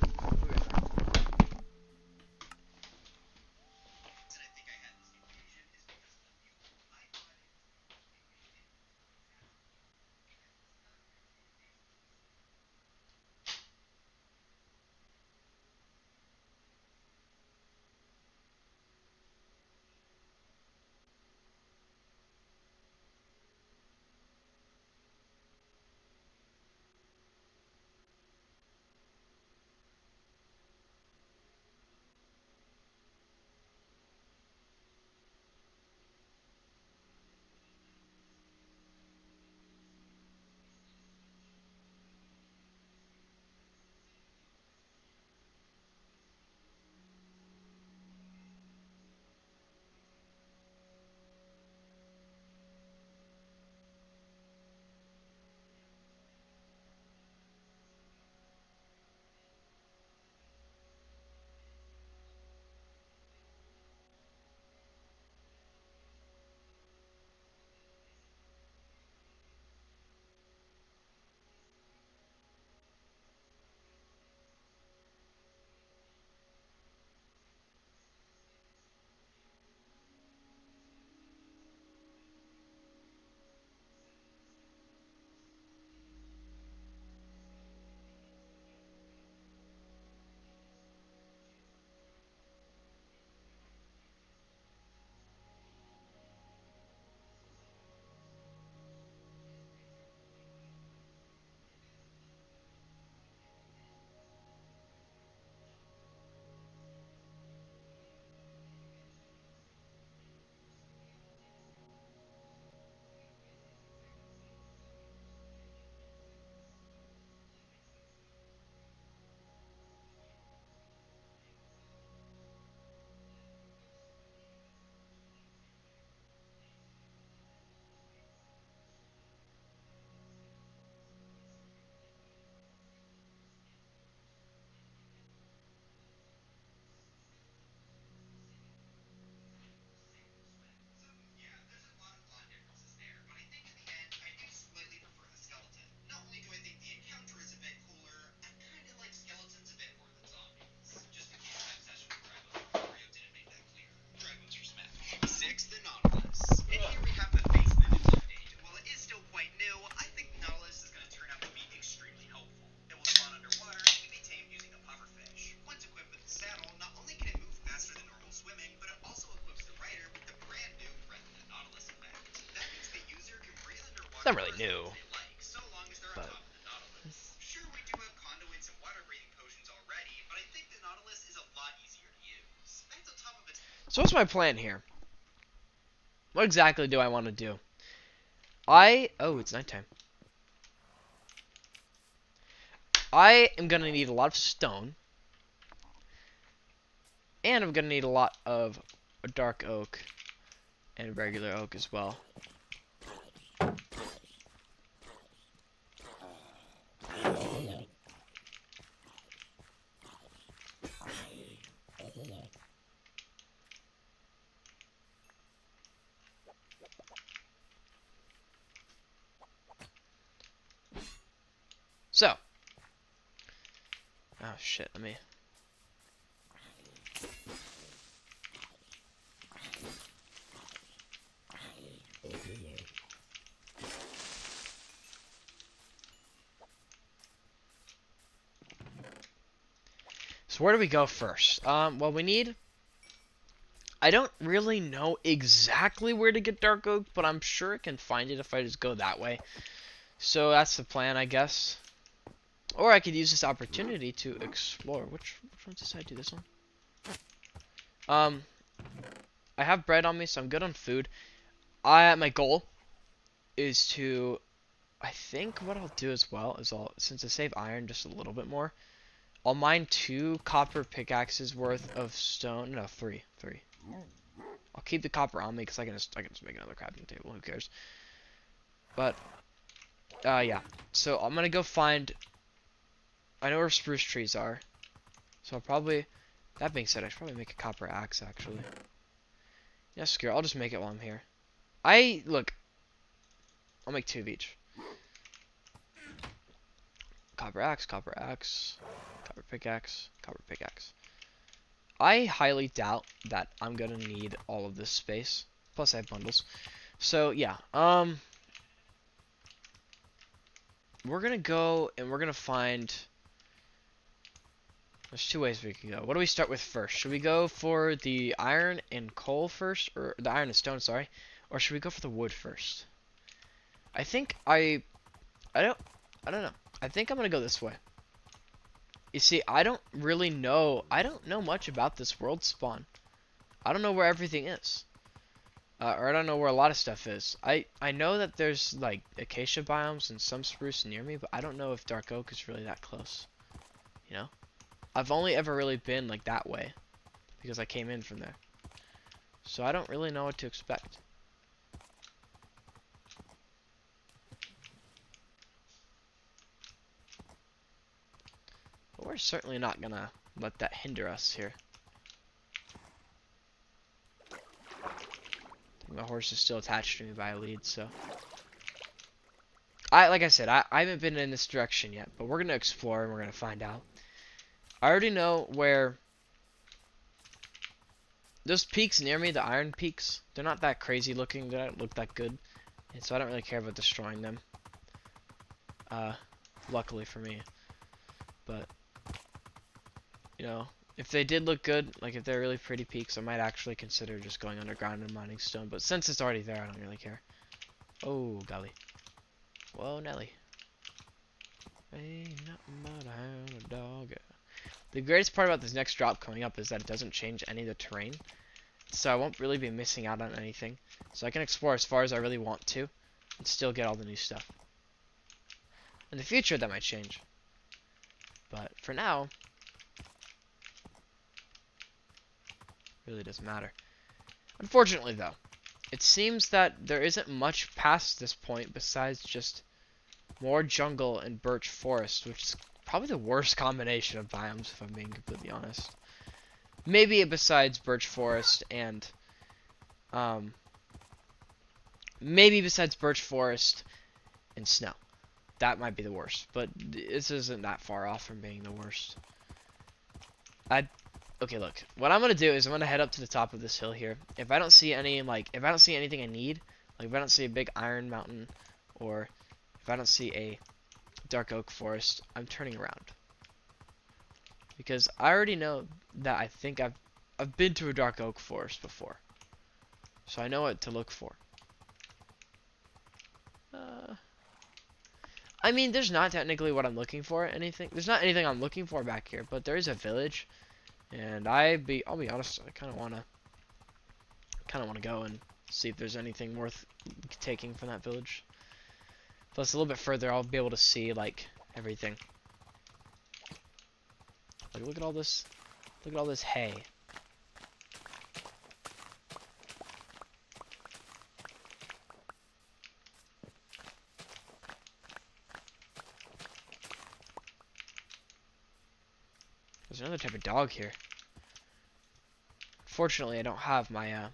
not really new. But so what's my plan here? What exactly do I want to do? Oh, it's nighttime. I am gonna need a lot of stone, and I'm gonna need a lot of dark oak and regular oak as well. So, oh shit, let me. So where do we go first? Well, we need. I don't really know exactly where to get dark oak, but I'm sure I can find it if I just go that way. So that's the plan, I guess. Or I could use this opportunity to explore. Which one does I do this one? I have bread on me, so I'm good on food. My goal is to. I think what I'll do as well is since I save iron just a little bit more, I'll mine 2 copper pickaxes worth of stone. No, 3. I'll keep the copper on me because I can just make another crafting table. Who cares? But yeah. So I'm gonna go find. I know where spruce trees are, so I'll probably. That being said, I should probably make a copper axe actually. Yeah, screw it. I'll just make it while I'm here. Look. I'll make 2 of each. Copper axe, copper pickaxe, copper pickaxe. I highly doubt that I'm gonna need all of this space. Plus I have bundles. So yeah, we're gonna go and we're gonna find. There's 2 ways we can go. What do we start with first? Should we go for the iron and coal first, or the iron and stone? Sorry, or should we go for the wood first? I think I don't know. I think I'm gonna go this way. You see, I don't really know. I don't know much about this world spawn. I don't know where everything is. Or I don't know where a lot of stuff is. I know that there's like acacia biomes and some spruce near me, but I don't know if dark oak is really that close. You know? I've only ever really been like that way because I came in from there. So I don't really know what to expect. But we're certainly not gonna let that hinder us here. My horse is still attached to me by a lead, so. Like I said, I haven't been in this direction yet, but we're gonna explore and we're gonna find out. I already know where those peaks near me, the iron peaks, they're not that crazy looking, they don't look that good. And so I don't really care about destroying them. Luckily for me. But you know, if they did look good, like if they're really pretty peaks, I might actually consider just going underground and mining stone. But since it's already there, I don't really care. Oh, golly. Whoa, Nelly. Ain't nothing but a hound and a dog. The greatest part about this next drop coming up is that it doesn't change any of the terrain. So I won't really be missing out on anything. So I can explore as far as I really want to and still get all the new stuff. In the future, that might change. But for now, really doesn't matter. Unfortunately, though, it seems that there isn't much past this point besides just more jungle and birch forest, which is probably the worst combination of biomes, if I'm being completely honest. Maybe besides birch forest and snow. That might be the worst, but this isn't that far off from being the worst. Okay, look. What I'm gonna do is I'm gonna head up to the top of this hill here. If I don't see any, if I don't see anything I need, like if I don't see a big iron mountain, or if I don't see a dark oak forest, I'm turning around. Because I already know that I think I've been to a dark oak forest before, so I know what to look for. I mean, there's not technically what I'm looking for. Anything. There's not anything I'm looking for back here, but there is a village, and I'll be honest. I kind of wanna go and see if there's anything worth taking from that village. Plus, a little bit further, I'll be able to see like everything. Like, look at all this. Look at all this hay. There's another type of dog here. Fortunately, I don't have my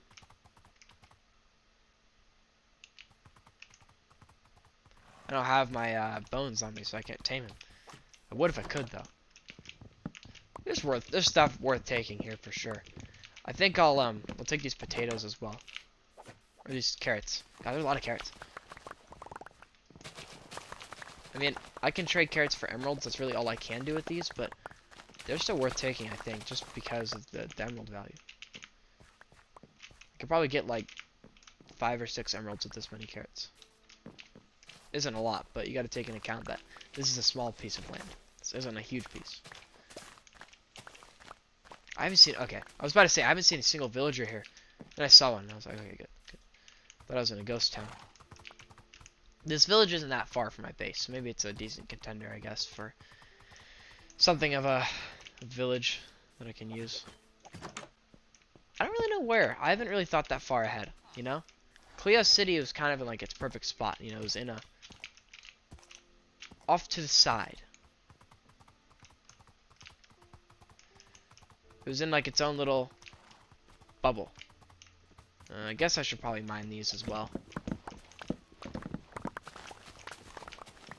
bones on me, so I can't tame him. I would if I there's stuff worth taking here for sure. I think we'll take these potatoes as well. Or these carrots. God, there's a lot of carrots. I mean, I can trade carrots for emeralds, that's really all I can do with these, but they're still worth taking, I think, just because of the emerald value. I could probably get like 5 or 6 emeralds with this many carrots. Isn't a lot, but you got to take into account that this is a small piece of land. This isn't a huge piece. I haven't seen. Okay, I was about to say I haven't seen a single villager here, and I saw one. And I was like, okay, good. Thought I was in a ghost town. This village isn't that far from my base, so maybe it's a decent contender, I guess, for something of a village that I can use. I don't really know where. I haven't really thought that far ahead, you know? Cleo City was kind of in like its perfect spot, you know, it was in off to the side. It was in like its own little bubble. I guess I should probably mine these as well.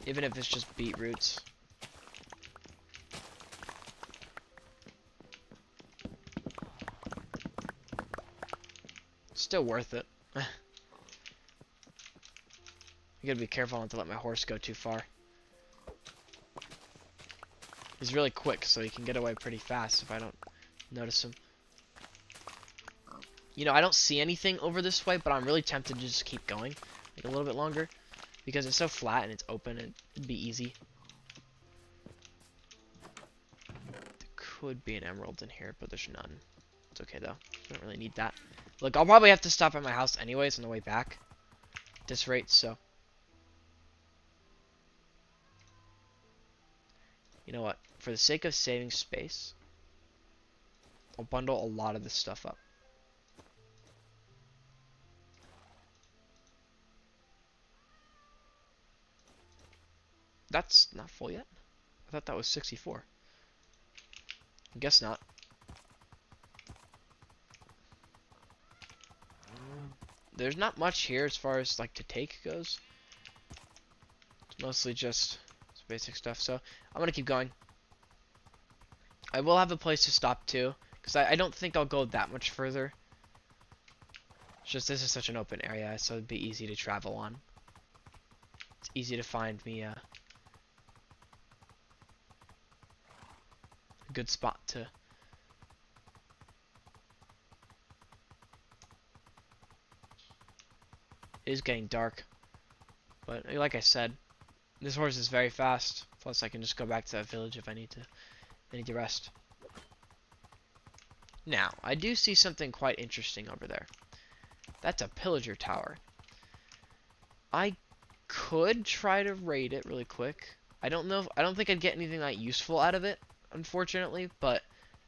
Even if it's just beetroots. Still worth it. You gotta be careful not to let my horse go too far. He's really quick, so he can get away pretty fast if I don't notice him. You know, I don't see anything over this way, but I'm really tempted to just keep going like a little bit longer because it's so flat and it's open and it'd be easy. There could be an emerald in here, but there's none. It's okay though. I don't really need that. Look, I'll probably have to stop at my house anyways on the way back at this rate, so. You know what? For the sake of saving space, I'll bundle a lot of this stuff up. That's not full yet? I thought that was 64. I guess not. There's not much here as far as like to take goes. It's mostly just basic stuff, so I'm gonna keep going. I will have a place to stop too, because I don't think I'll go that much further. It's just this is such an open area, so it'd be easy to travel on. It's easy to find me a good spot to. It is getting dark, but like I said, this horse is very fast. Plus, I can just go back to that village if I need to rest. Now, I do see something quite interesting over there. That's a pillager tower. I could try to raid it really quick. I don't know. I don't think I'd get anything that useful out of it, unfortunately. But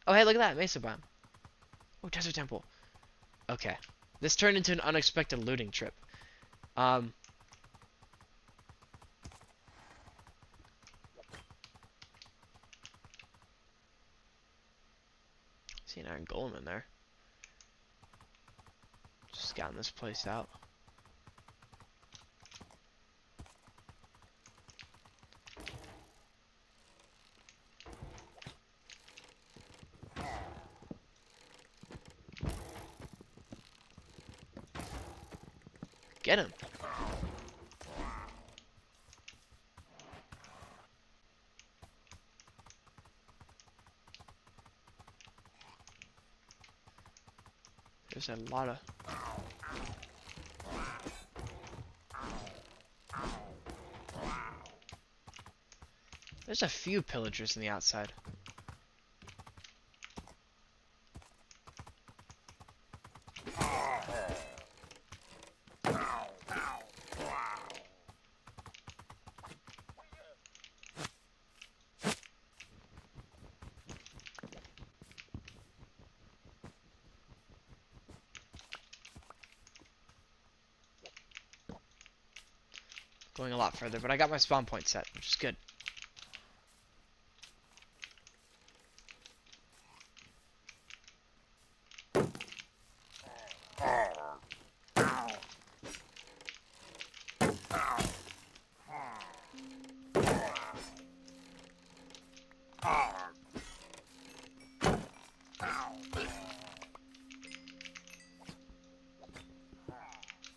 oh, hey, look at that mesa biome. Oh, desert temple. Okay, this turned into an unexpected looting trip. See an iron golem in there. Just scouting this place out. Get him. There's a lot of. There's a few pillagers on the outside. Going a lot further, but I got my spawn point set, which is good.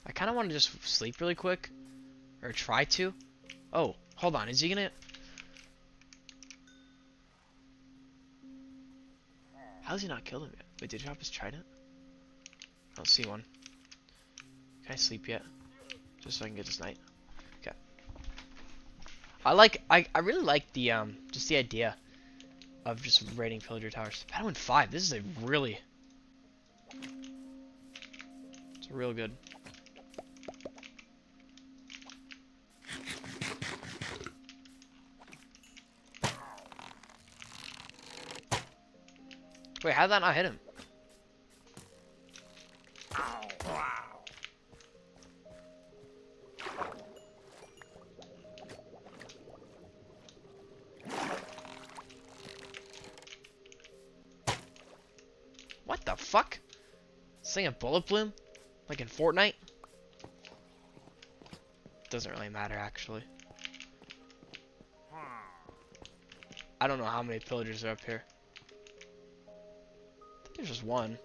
I kind of want to just sleep really quick. Or try to. Oh, hold on. Is he gonna... How's he not killed him yet? Wait, did he drop his trident? I don't see one. Can I sleep yet? Just so I can get this night. Okay. I really like the, just the idea of just raiding pillager towers. Battle in 5. This is a really... It's real good. Wait, how did that not hit him? What the fuck? This thing a bullet bloom? Like in Fortnite? Doesn't really matter, actually. I don't know how many pillagers are up here. There's just one.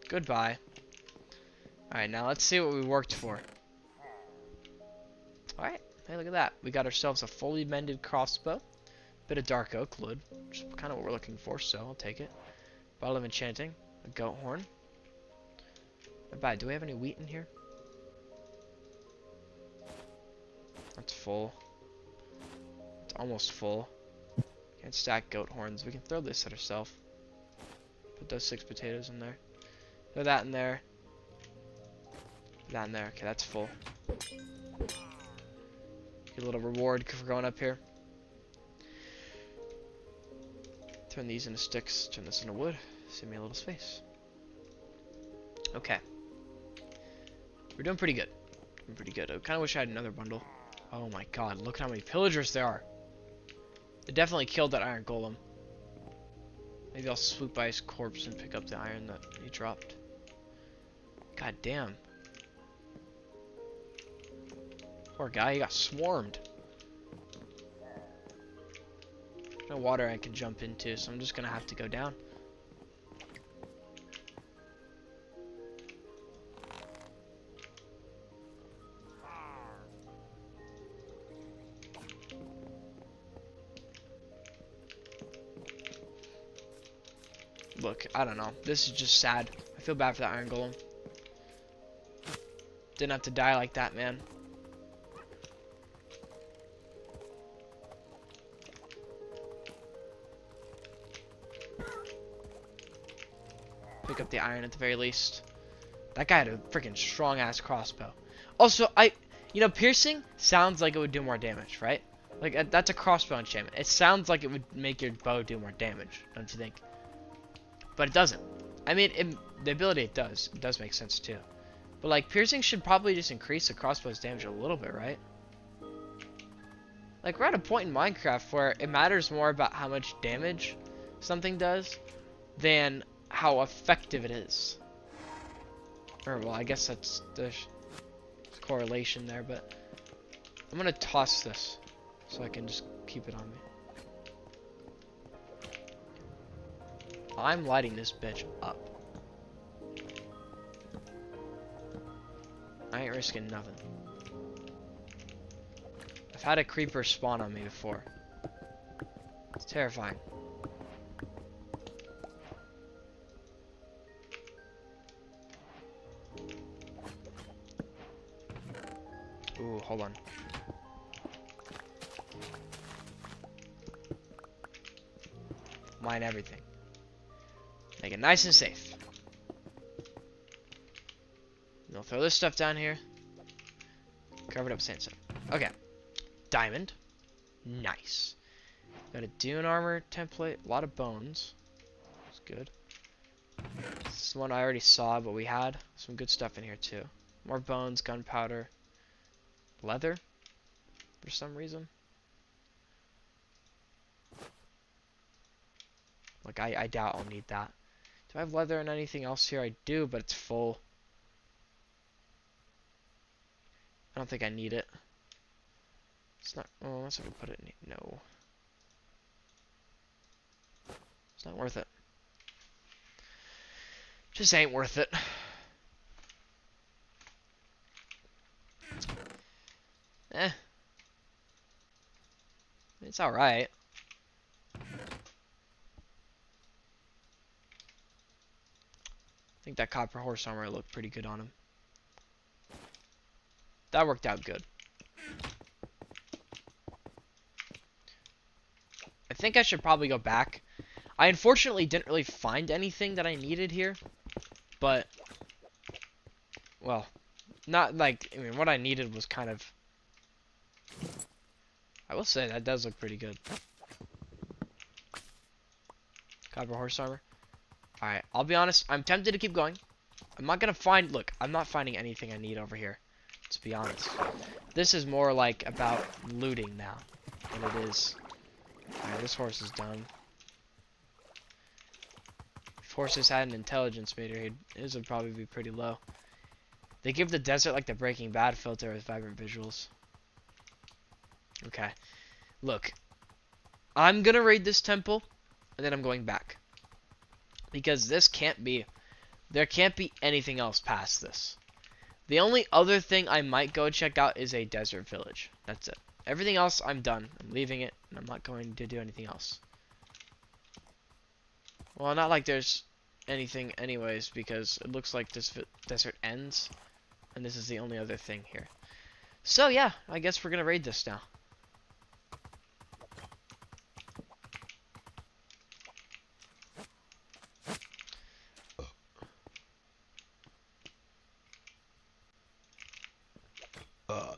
Goodbye. Alright, now let's see what we worked for. Alright, hey, look at that. We got ourselves a fully mended crossbow. Bit of dark oak wood, which is kind of what we're looking for, so I'll take it. Bottle of enchanting. A goat horn. Not bad. Do we have any wheat in here? That's full. It's almost full. Can't stack goat horns. We can throw this at ourselves. Put those 6 potatoes in there. Throw that in there. Put that in there. Okay, that's full. Get a little reward for going up here. Turn these into sticks. Turn this into wood. Save me a little space. Okay. We're doing pretty good. Doing pretty good. I kind of wish I had another bundle. Oh my god, look how many pillagers there are. They definitely killed that iron golem. Maybe I'll swoop by his corpse and pick up the iron that he dropped. God damn. Poor guy, he got swarmed. There's no water I can jump into, so I'm just gonna have to go down. Look, I don't know. This is just sad. I feel bad for that iron golem. Didn't have to die like that, man. Pick up the iron at the very least. That guy had a freaking strong ass crossbow. Also, you know, piercing sounds like it would do more damage, right? Like, that's a crossbow enchantment. It sounds like it would make your bow do more damage, don't you think? But it doesn't. I mean, the ability it does make sense too. But like, piercing should probably just increase the crossbow's damage a little bit, right? Like, we're at a point in Minecraft where it matters more about how much damage something does than how effective it is. Or, well, I guess that's the correlation there, but I'm gonna toss this so I can just keep it on me. I'm lighting this bitch up. I ain't risking nothing. I've had a creeper spawn on me before. It's terrifying. hold on. Mine everything. Make it nice and safe. And I'll throw this stuff down here. Covered up sandstone. Okay. Diamond. Nice. Got a dune armor template. A lot of bones. That's good. This is one I already saw, but we had some good stuff in here too. More bones, gunpowder, leather for some reason. Like, I doubt I'll need that. Do I have leather and anything else here? I do, but it's full. I don't think I need it. It's not, oh, unless I can put it in, no. It's not worth it. Just ain't worth it. Eh. It's alright. I think that copper horse armor looked pretty good on him. That worked out good. I think I should probably go back. I unfortunately didn't really find anything that I needed here. But, well, not like, I mean, what I needed was kind of, I will say that does look pretty good. Copper horse armor. Alright, I'll be honest, I'm tempted to keep going. I'm not gonna find, look, I'm not finding anything I need over here. Let's be honest. This is more like about looting now than it is. Alright, this horse is done. If horses had an intelligence meter, his would probably be pretty low. They give the desert like the Breaking Bad filter with vibrant visuals. Okay. Look. I'm gonna raid this temple, and then I'm going back. Because this can't be... There can't be anything else past this. The only other thing I might go check out is a desert village. That's it. Everything else, I'm done. I'm leaving it, and I'm not going to do anything else. Well, not like there's anything anyways, because it looks like this desert ends, and this is the only other thing here. So yeah, I guess we're gonna raid this now.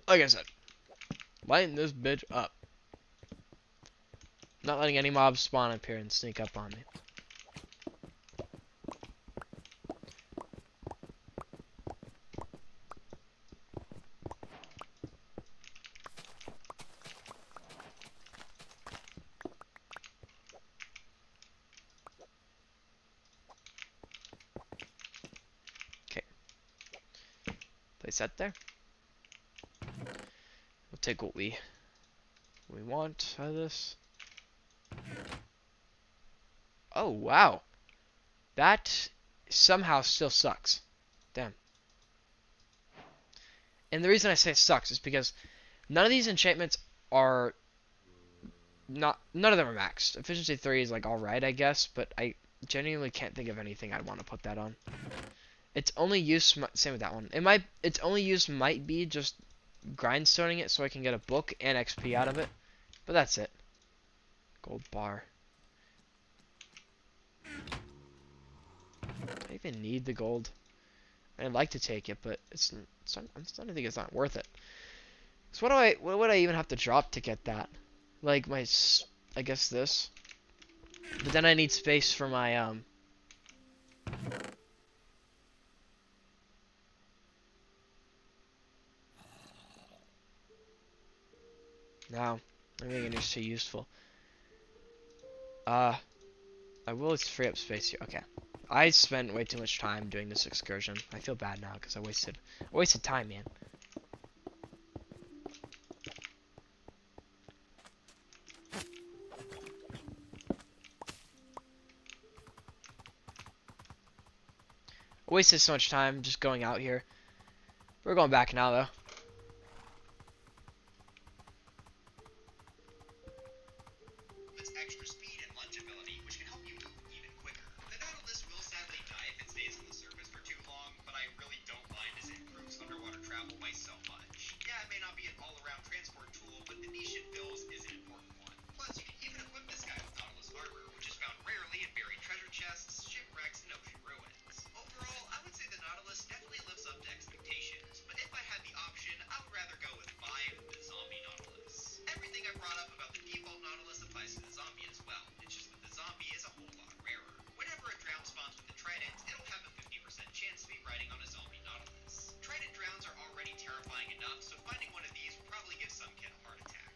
Like I said, lighten this bitch up. Not letting any mobs spawn up here and sneak up on me. Okay. Place that there. We'll take what we want out of this. Oh, wow. That somehow still sucks. Damn. And the reason I say it sucks is because none of these enchantments are none of them are maxed. Efficiency 3 is like alright, I guess, but I genuinely can't think of anything I'd want to put that on. Its only use, same with that one. Its only use might be just grindstoning it so I can get a book and XP out of it. But that's it. Gold bar. Do I even need the gold? I'd like to take it, but I'm starting to think it's not worth it. So what would I even have to drop to get that? Like I guess this. But then I need space for my No, I think it is too useful. I will free up space here. Okay. I spent way too much time doing this excursion. I feel bad now because I wasted time, man. I wasted so much time just going out here. We're going back now, though.
Extra speed and lungeability, which can help you move even quicker. The Nautilus will sadly die if it stays on the surface for too long, but I really don't mind as it improves underwater travel by so much. Yeah, Yeah, it may not be an all-around transport tool, but the niche it fills is an important one. Plus, you can even equip this guy with Nautilus armor, which is found rarely in buried treasure chests, shipwrecks, and ocean ruins. Overall, I would say the Nautilus definitely lives up to expectations, but if I had the option, I would rather go with Vibe, the zombie Nautilus. Everything I brought up about the default Nautilus applies to the zombie as well, it's just that the zombie is a whole lot rarer. Whenever a drown spawns with the Trident, it'll have a 50% chance to be riding on a zombie Nautilus. Trident drowns are already terrifying enough, so finding one of these would probably give some kid a heart attack.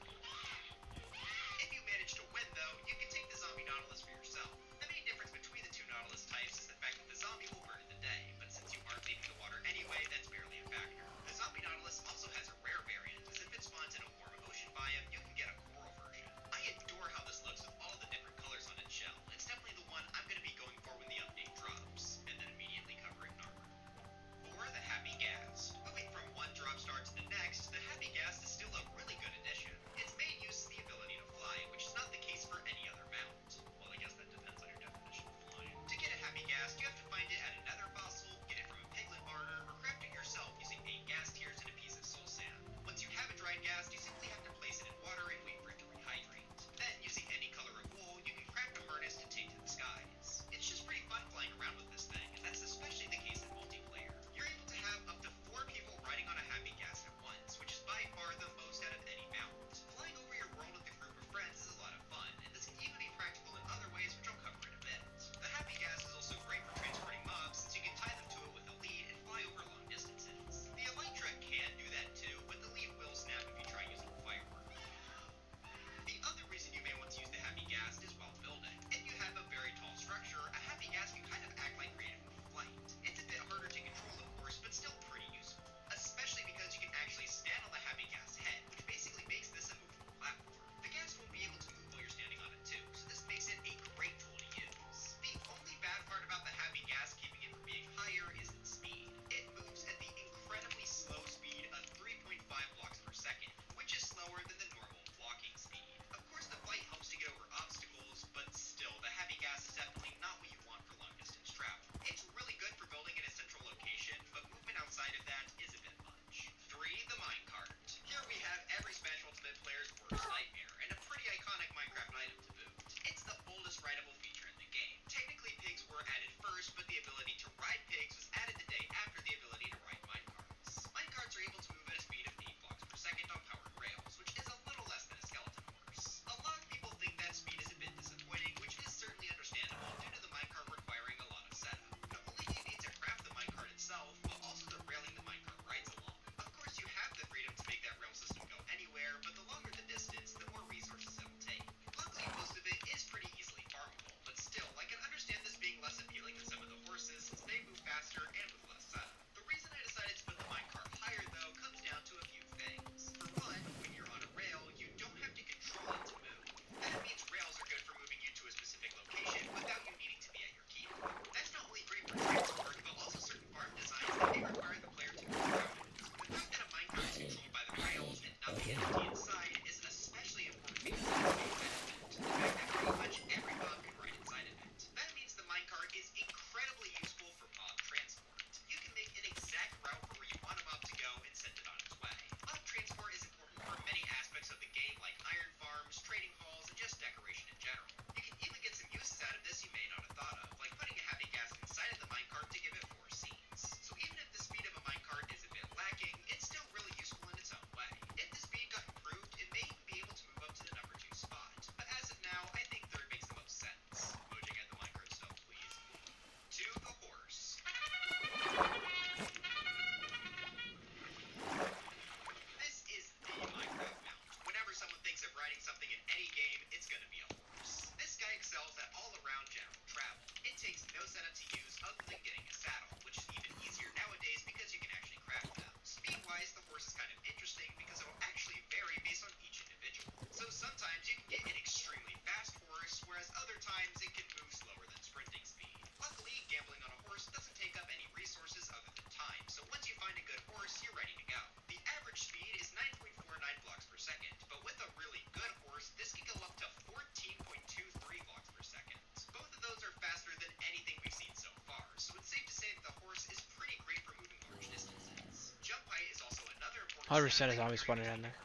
100% is always spawning down there.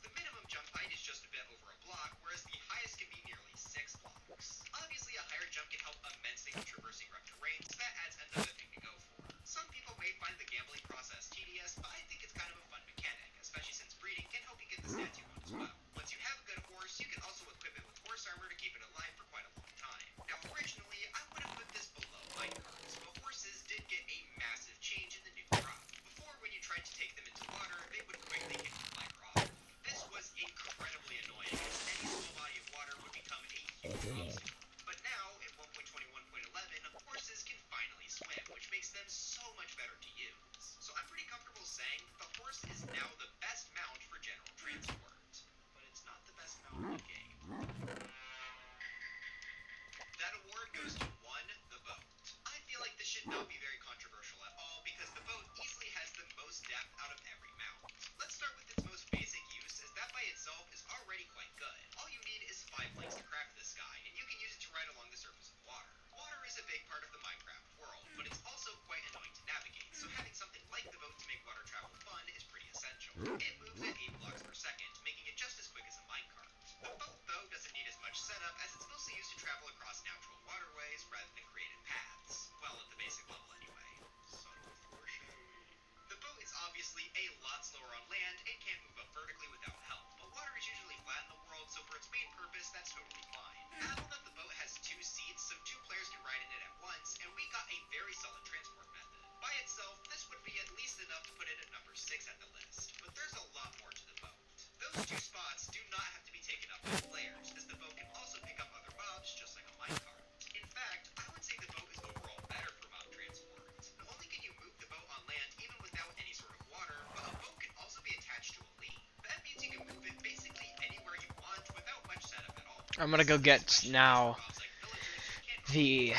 The minimum jump height is just a bit over a block, whereas the highest can be nearly 6 blocks. Obviously, a higher jump can help immensely with traversing rough terrain, so that adds another thing to go for. Some people may find the gambling process tedious, but I think it's kind of a fun mechanic, especially since breeding can help you get the stats you want as well. Once you have a good horse, you can also equip it with horse armor to keep it alive for quite a long time. Now, originally, I would have put this below minecarts, but horses did get a massive change in the new crop. Before, when you tried to take them into water, they would quickly kick the flanker off. This was incredibly annoying, as any small body of water would become a huge obstacle. But now, in 1.21.11, horses can finally swim, which makes them so much better to use. So I'm pretty comfortable saying the horse is now the best mount for general transport. But it's not the best mount in the game. That award goes to one, the boat. I feel like this should not be very controversial at all, because the boat easily has the most depth out of every mount. Let's start with its most basic use, as that by itself is already quite good. All you need is 5 planks to craft this guy, and you can use it to ride along the surface of water. Water is a big part of the Minecraft world, but it's also quite annoying to navigate, so having something like the boat to make water travel fun is pretty essential. It moves at 8 blocks per second, making it just as quick as a minecart. The boat, though, doesn't need as much setup, as it's mostly used to travel across natural waterways rather than created paths. Well, at the basic level anyway. Subtle foreshadowing. The boat is obviously a lot slower on land and can't move up vertically without help, but water is usually flat in the world, so for its main purpose, that's totally fine. Add on that the boat has 2 seats, so 2 players can ride in it at once, and we got a very solid transport method. By itself, this would be at least enough to put it at number 6 at the list, but there's a lot more to the boat. Those 2 spots do not have to be taken up by players, as the boat can also pick up other mobs just like a minecart. In fact, I would say the boat is overall better for mob transport. Not only can you move the boat on land even without any sort of water, but a boat can also be attached to a lead. That means you can move it basically anywhere you want without much setup at all.
I'm gonna go get now the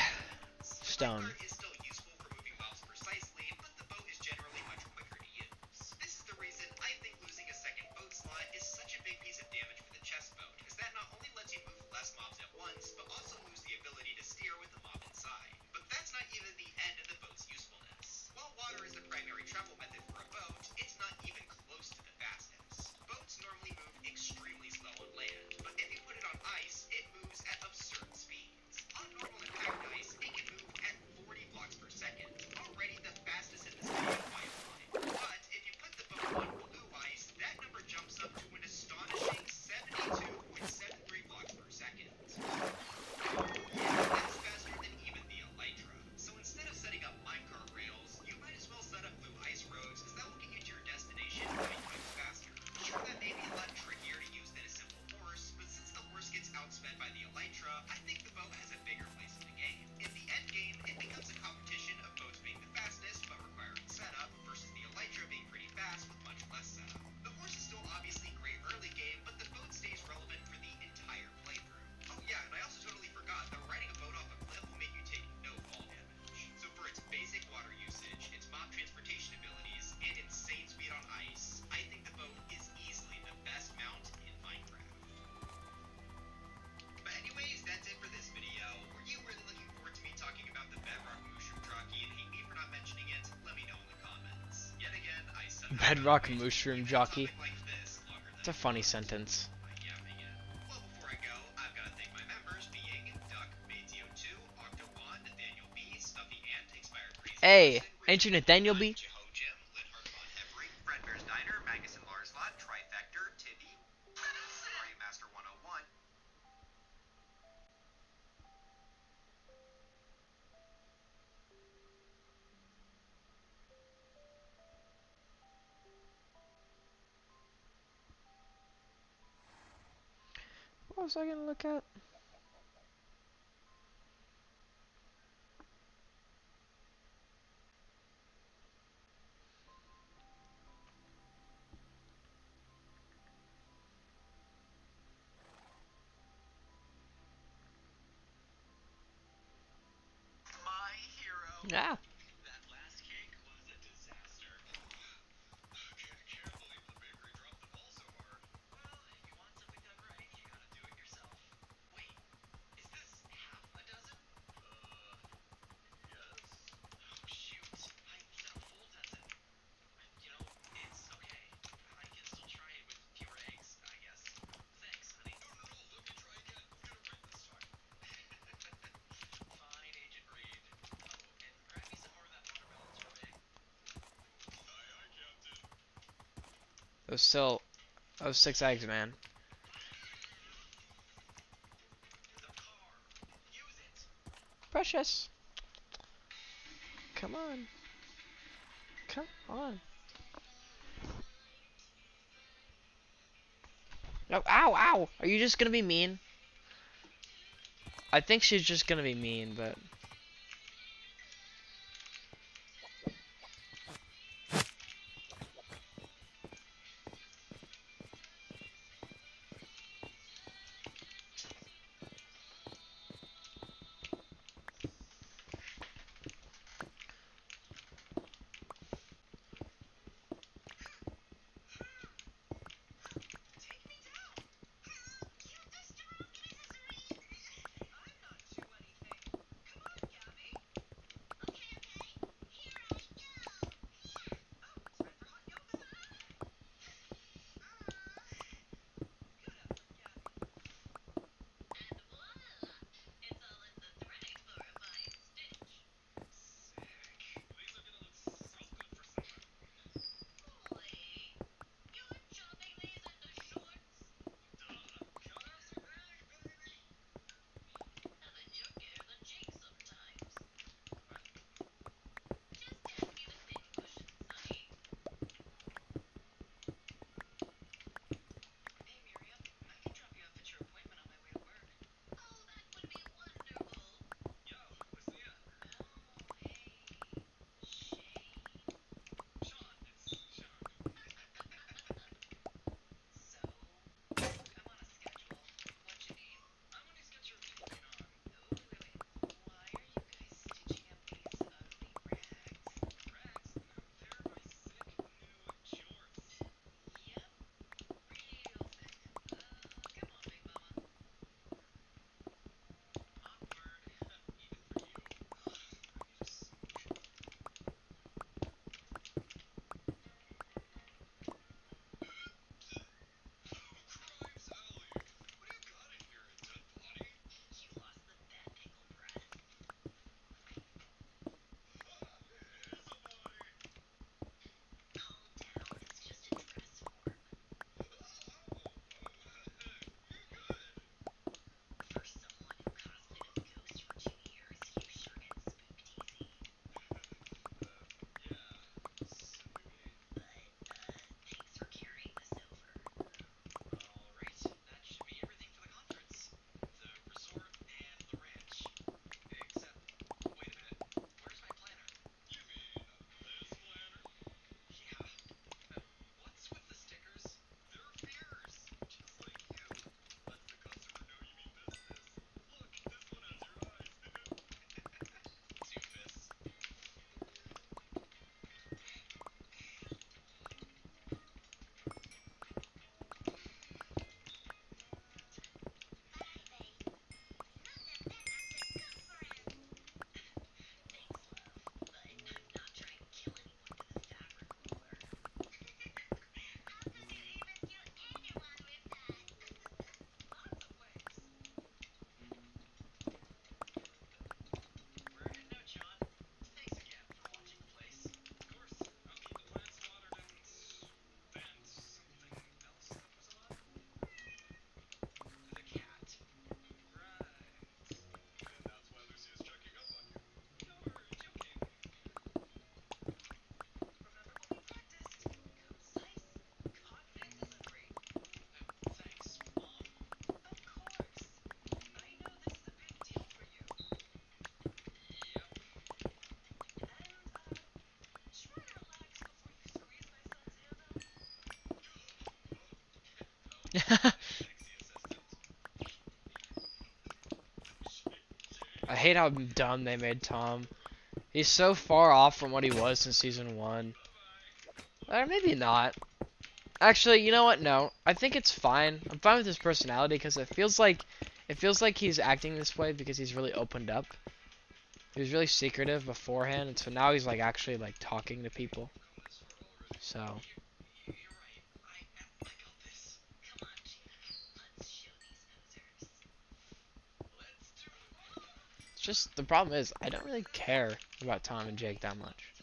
stone.
Is still useful for moving mobs precisely, but the boat is generally much quicker to use. This is the reason I think losing a second boat slot is such a big piece of damage for the chest boat, as that not only lets you move less mobs at once, but also lose the ability to steer with the mob inside. But that's not even the end of the boat's usefulness. While water is the primary travel method for a boat, it's not even close to the fastest. Boats normally move extremely slow on land, but if you put it on ice, it moves at absurd speeds. On normal and packed ice, it can move at 40 blocks per second, already the fastest in this video by a line. But if you put the boat on blue ice, that number jumps up to an astonishing 72.73 blocks per second. Yeah, that's faster than even the Elytra. So instead of setting up minecart rails, you might as well set up blue ice roads, as that will get you to your destination 9 times faster. Sure, that may be a lot trickier to use than a simple horse, but since the horse gets outsped by the Elytra, I think the boat has a bigger place in the game. In the end game, it becomes a competition of boats being the fastest, but requiring setup, versus the Elytra being pretty fast with much less setup. The horse is still obviously great early game, but the boat stays relevant for the entire playthrough. Oh yeah, and I also totally forgot that riding a boat off a cliff will make you take no fall damage. So for its basic water usage, its mob transportation abilities, and insane speed on ice, I think the boat is easily the best mount in Minecraft. But anyways, that's it for this video. Were you really looking forward to me talking about the Bedrock Mushroom Jockey and hate me for not mentioning it? Let me know in the comments. Yet again, I somehow
Bedrock Mushroom Jockey.
like this longer than
It's a funny sentence.
well, before I go, I've got to thank my members, being Duck, Mateo2, Octo1, Nathaniel B, Stuffy Ant, Expired Crazy
Hey,
Person,
ain't you Nathaniel B?
Jeho Jim, Linhart Von Every, Fredbear's Diner, Magus and Lars Lot, Trifector, Tibby, Mario Master 101.
What was I gonna look at?
My hero.
Yeah.
That last cake was a disaster. Can't believe the bakery dropped the ball so hard. Well, if you want something done right, you gotta do it yourself. Wait, is this half a dozen? Yes. Oh, shoot. I said a full dozen. You know, it's okay.
But still, that was 6 eggs, man. Precious. Come on. Come on. No, ow, ow. Are you just gonna be mean? I think she's just gonna be mean, but... I hate how dumb they made Tom. He's so far off from what he was in season 1. Or maybe not. Actually, you know what? No. I think it's fine. I'm fine with his personality because it feels like he's acting this way because he's really opened up. He was really secretive beforehand, and so now he's like actually like talking to people. So, it's just the problem is I don't really care about Tom and Jake that much.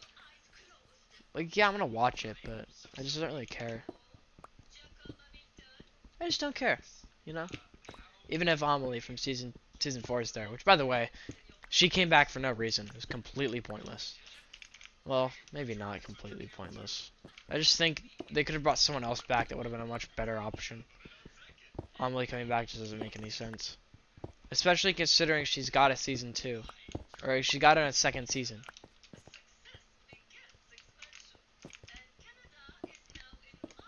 Like, yeah, I'm gonna watch it, but I just don't really care. I just don't care, you know. Even if Amelie from season 4 is there, which by the way, she came back for no reason. It was completely pointless. Well, maybe not completely pointless. I just think they could have brought someone else back that would have been a much better option. Amelie coming back just doesn't make any sense. Especially considering she's got a season 2. Or she got it in a second season.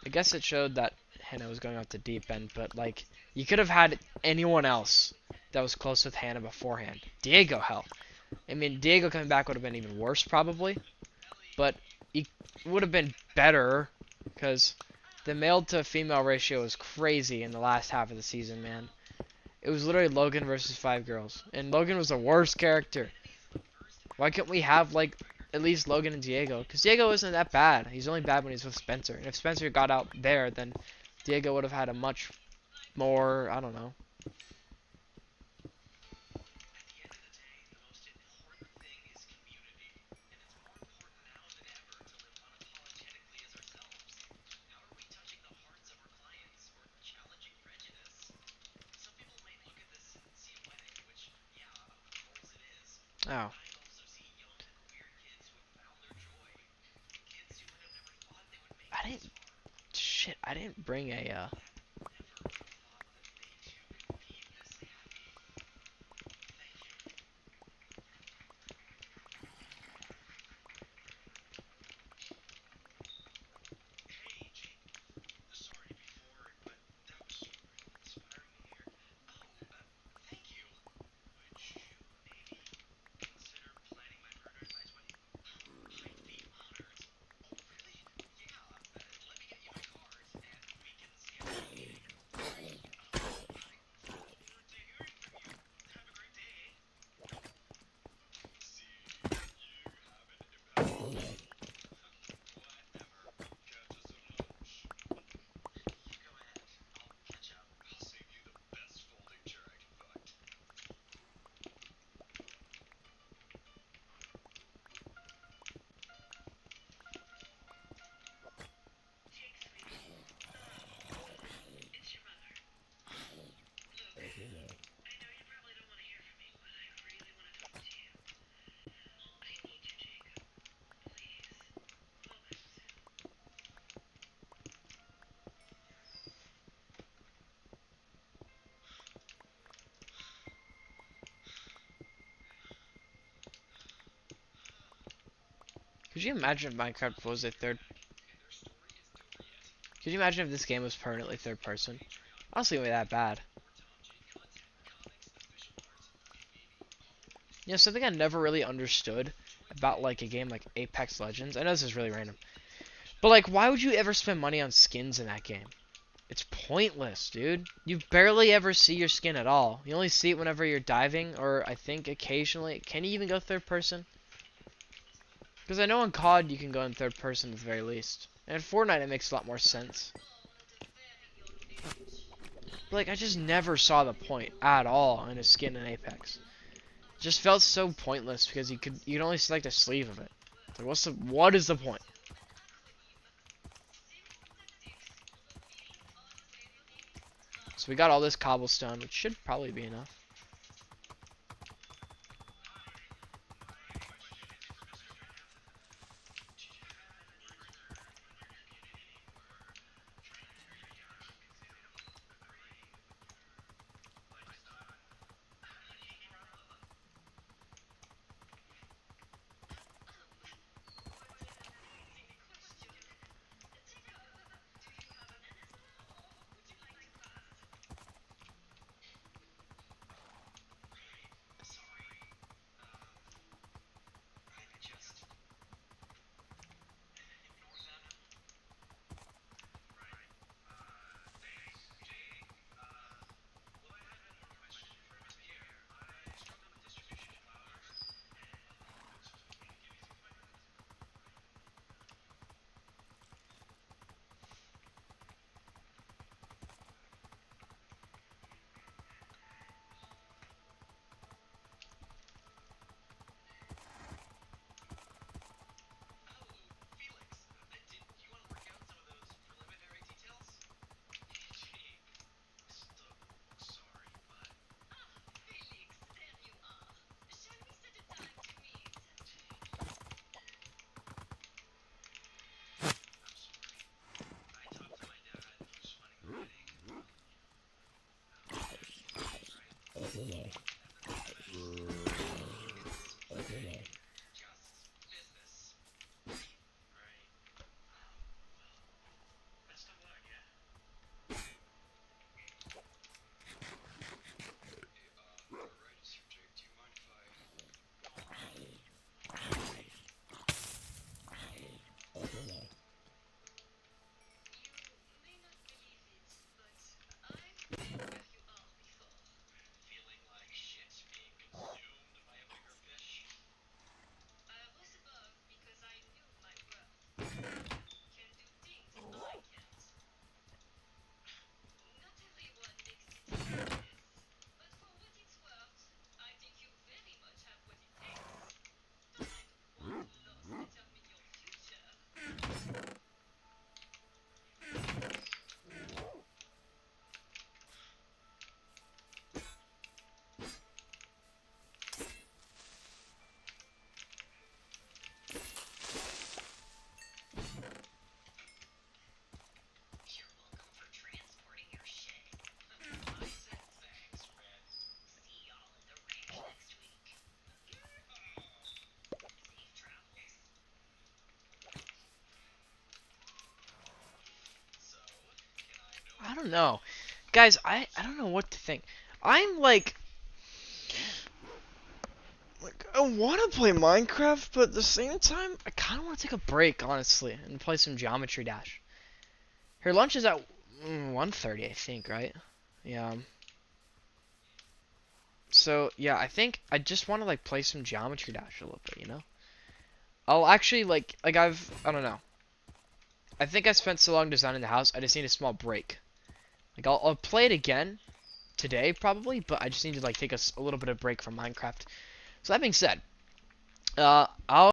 I guess it showed that Hannah was going off the deep end, but like, you could have had anyone else that was close with Hannah beforehand. Diego, hell. I mean, Diego coming back would have been even worse, probably. But it would have been better, because the male to female ratio was crazy in the last half of the season, man. It was literally Logan versus 5 girls. And Logan was the worst character. Why couldn't we have, like, at least Logan and Diego? Because Diego isn't that bad. He's only bad when he's with Spencer. And if Spencer got out there, then Diego would have had a much more, I don't know. Oh. I didn't... Shit, I didn't bring a, Could you imagine if Minecraft was a third... Could you imagine if this game was permanently third person? Honestly, it wouldn't be that bad. You know, something I never really understood about, like, a game like Apex Legends. I know this is really random. But, like, why would you ever spend money on skins in that game? It's pointless, dude. You barely ever see your skin at all. You only see it whenever you're diving, or I think occasionally. Can you even go third person? Because I know in COD you can go in third person at the very least. And in Fortnite it makes a lot more sense. But, like, I just never saw the point at all in a skin in Apex. It just felt so pointless because you could only select a sleeve of it. Like, what is the point? So we got all this cobblestone, which should probably be enough.
You're welcome for transporting your shit. I said thanks, Red. See y'all at the ranch next week. Safe travels. So, can I know
I don't know. Guys, I don't know what to think. I'm like I want to play Minecraft, but at the same time, I kind of want to take a break, honestly, and play some Geometry Dash. Her lunch is at 1:30, I think, right? Yeah. So, yeah, I think I just want to like play some Geometry Dash a little bit, you know? I'll actually I don't know. I think I spent so long designing the house, I just need a small break. Like I'll play it again today probably, but I just need to like take a little bit of break from Minecraft. So that being said, I'll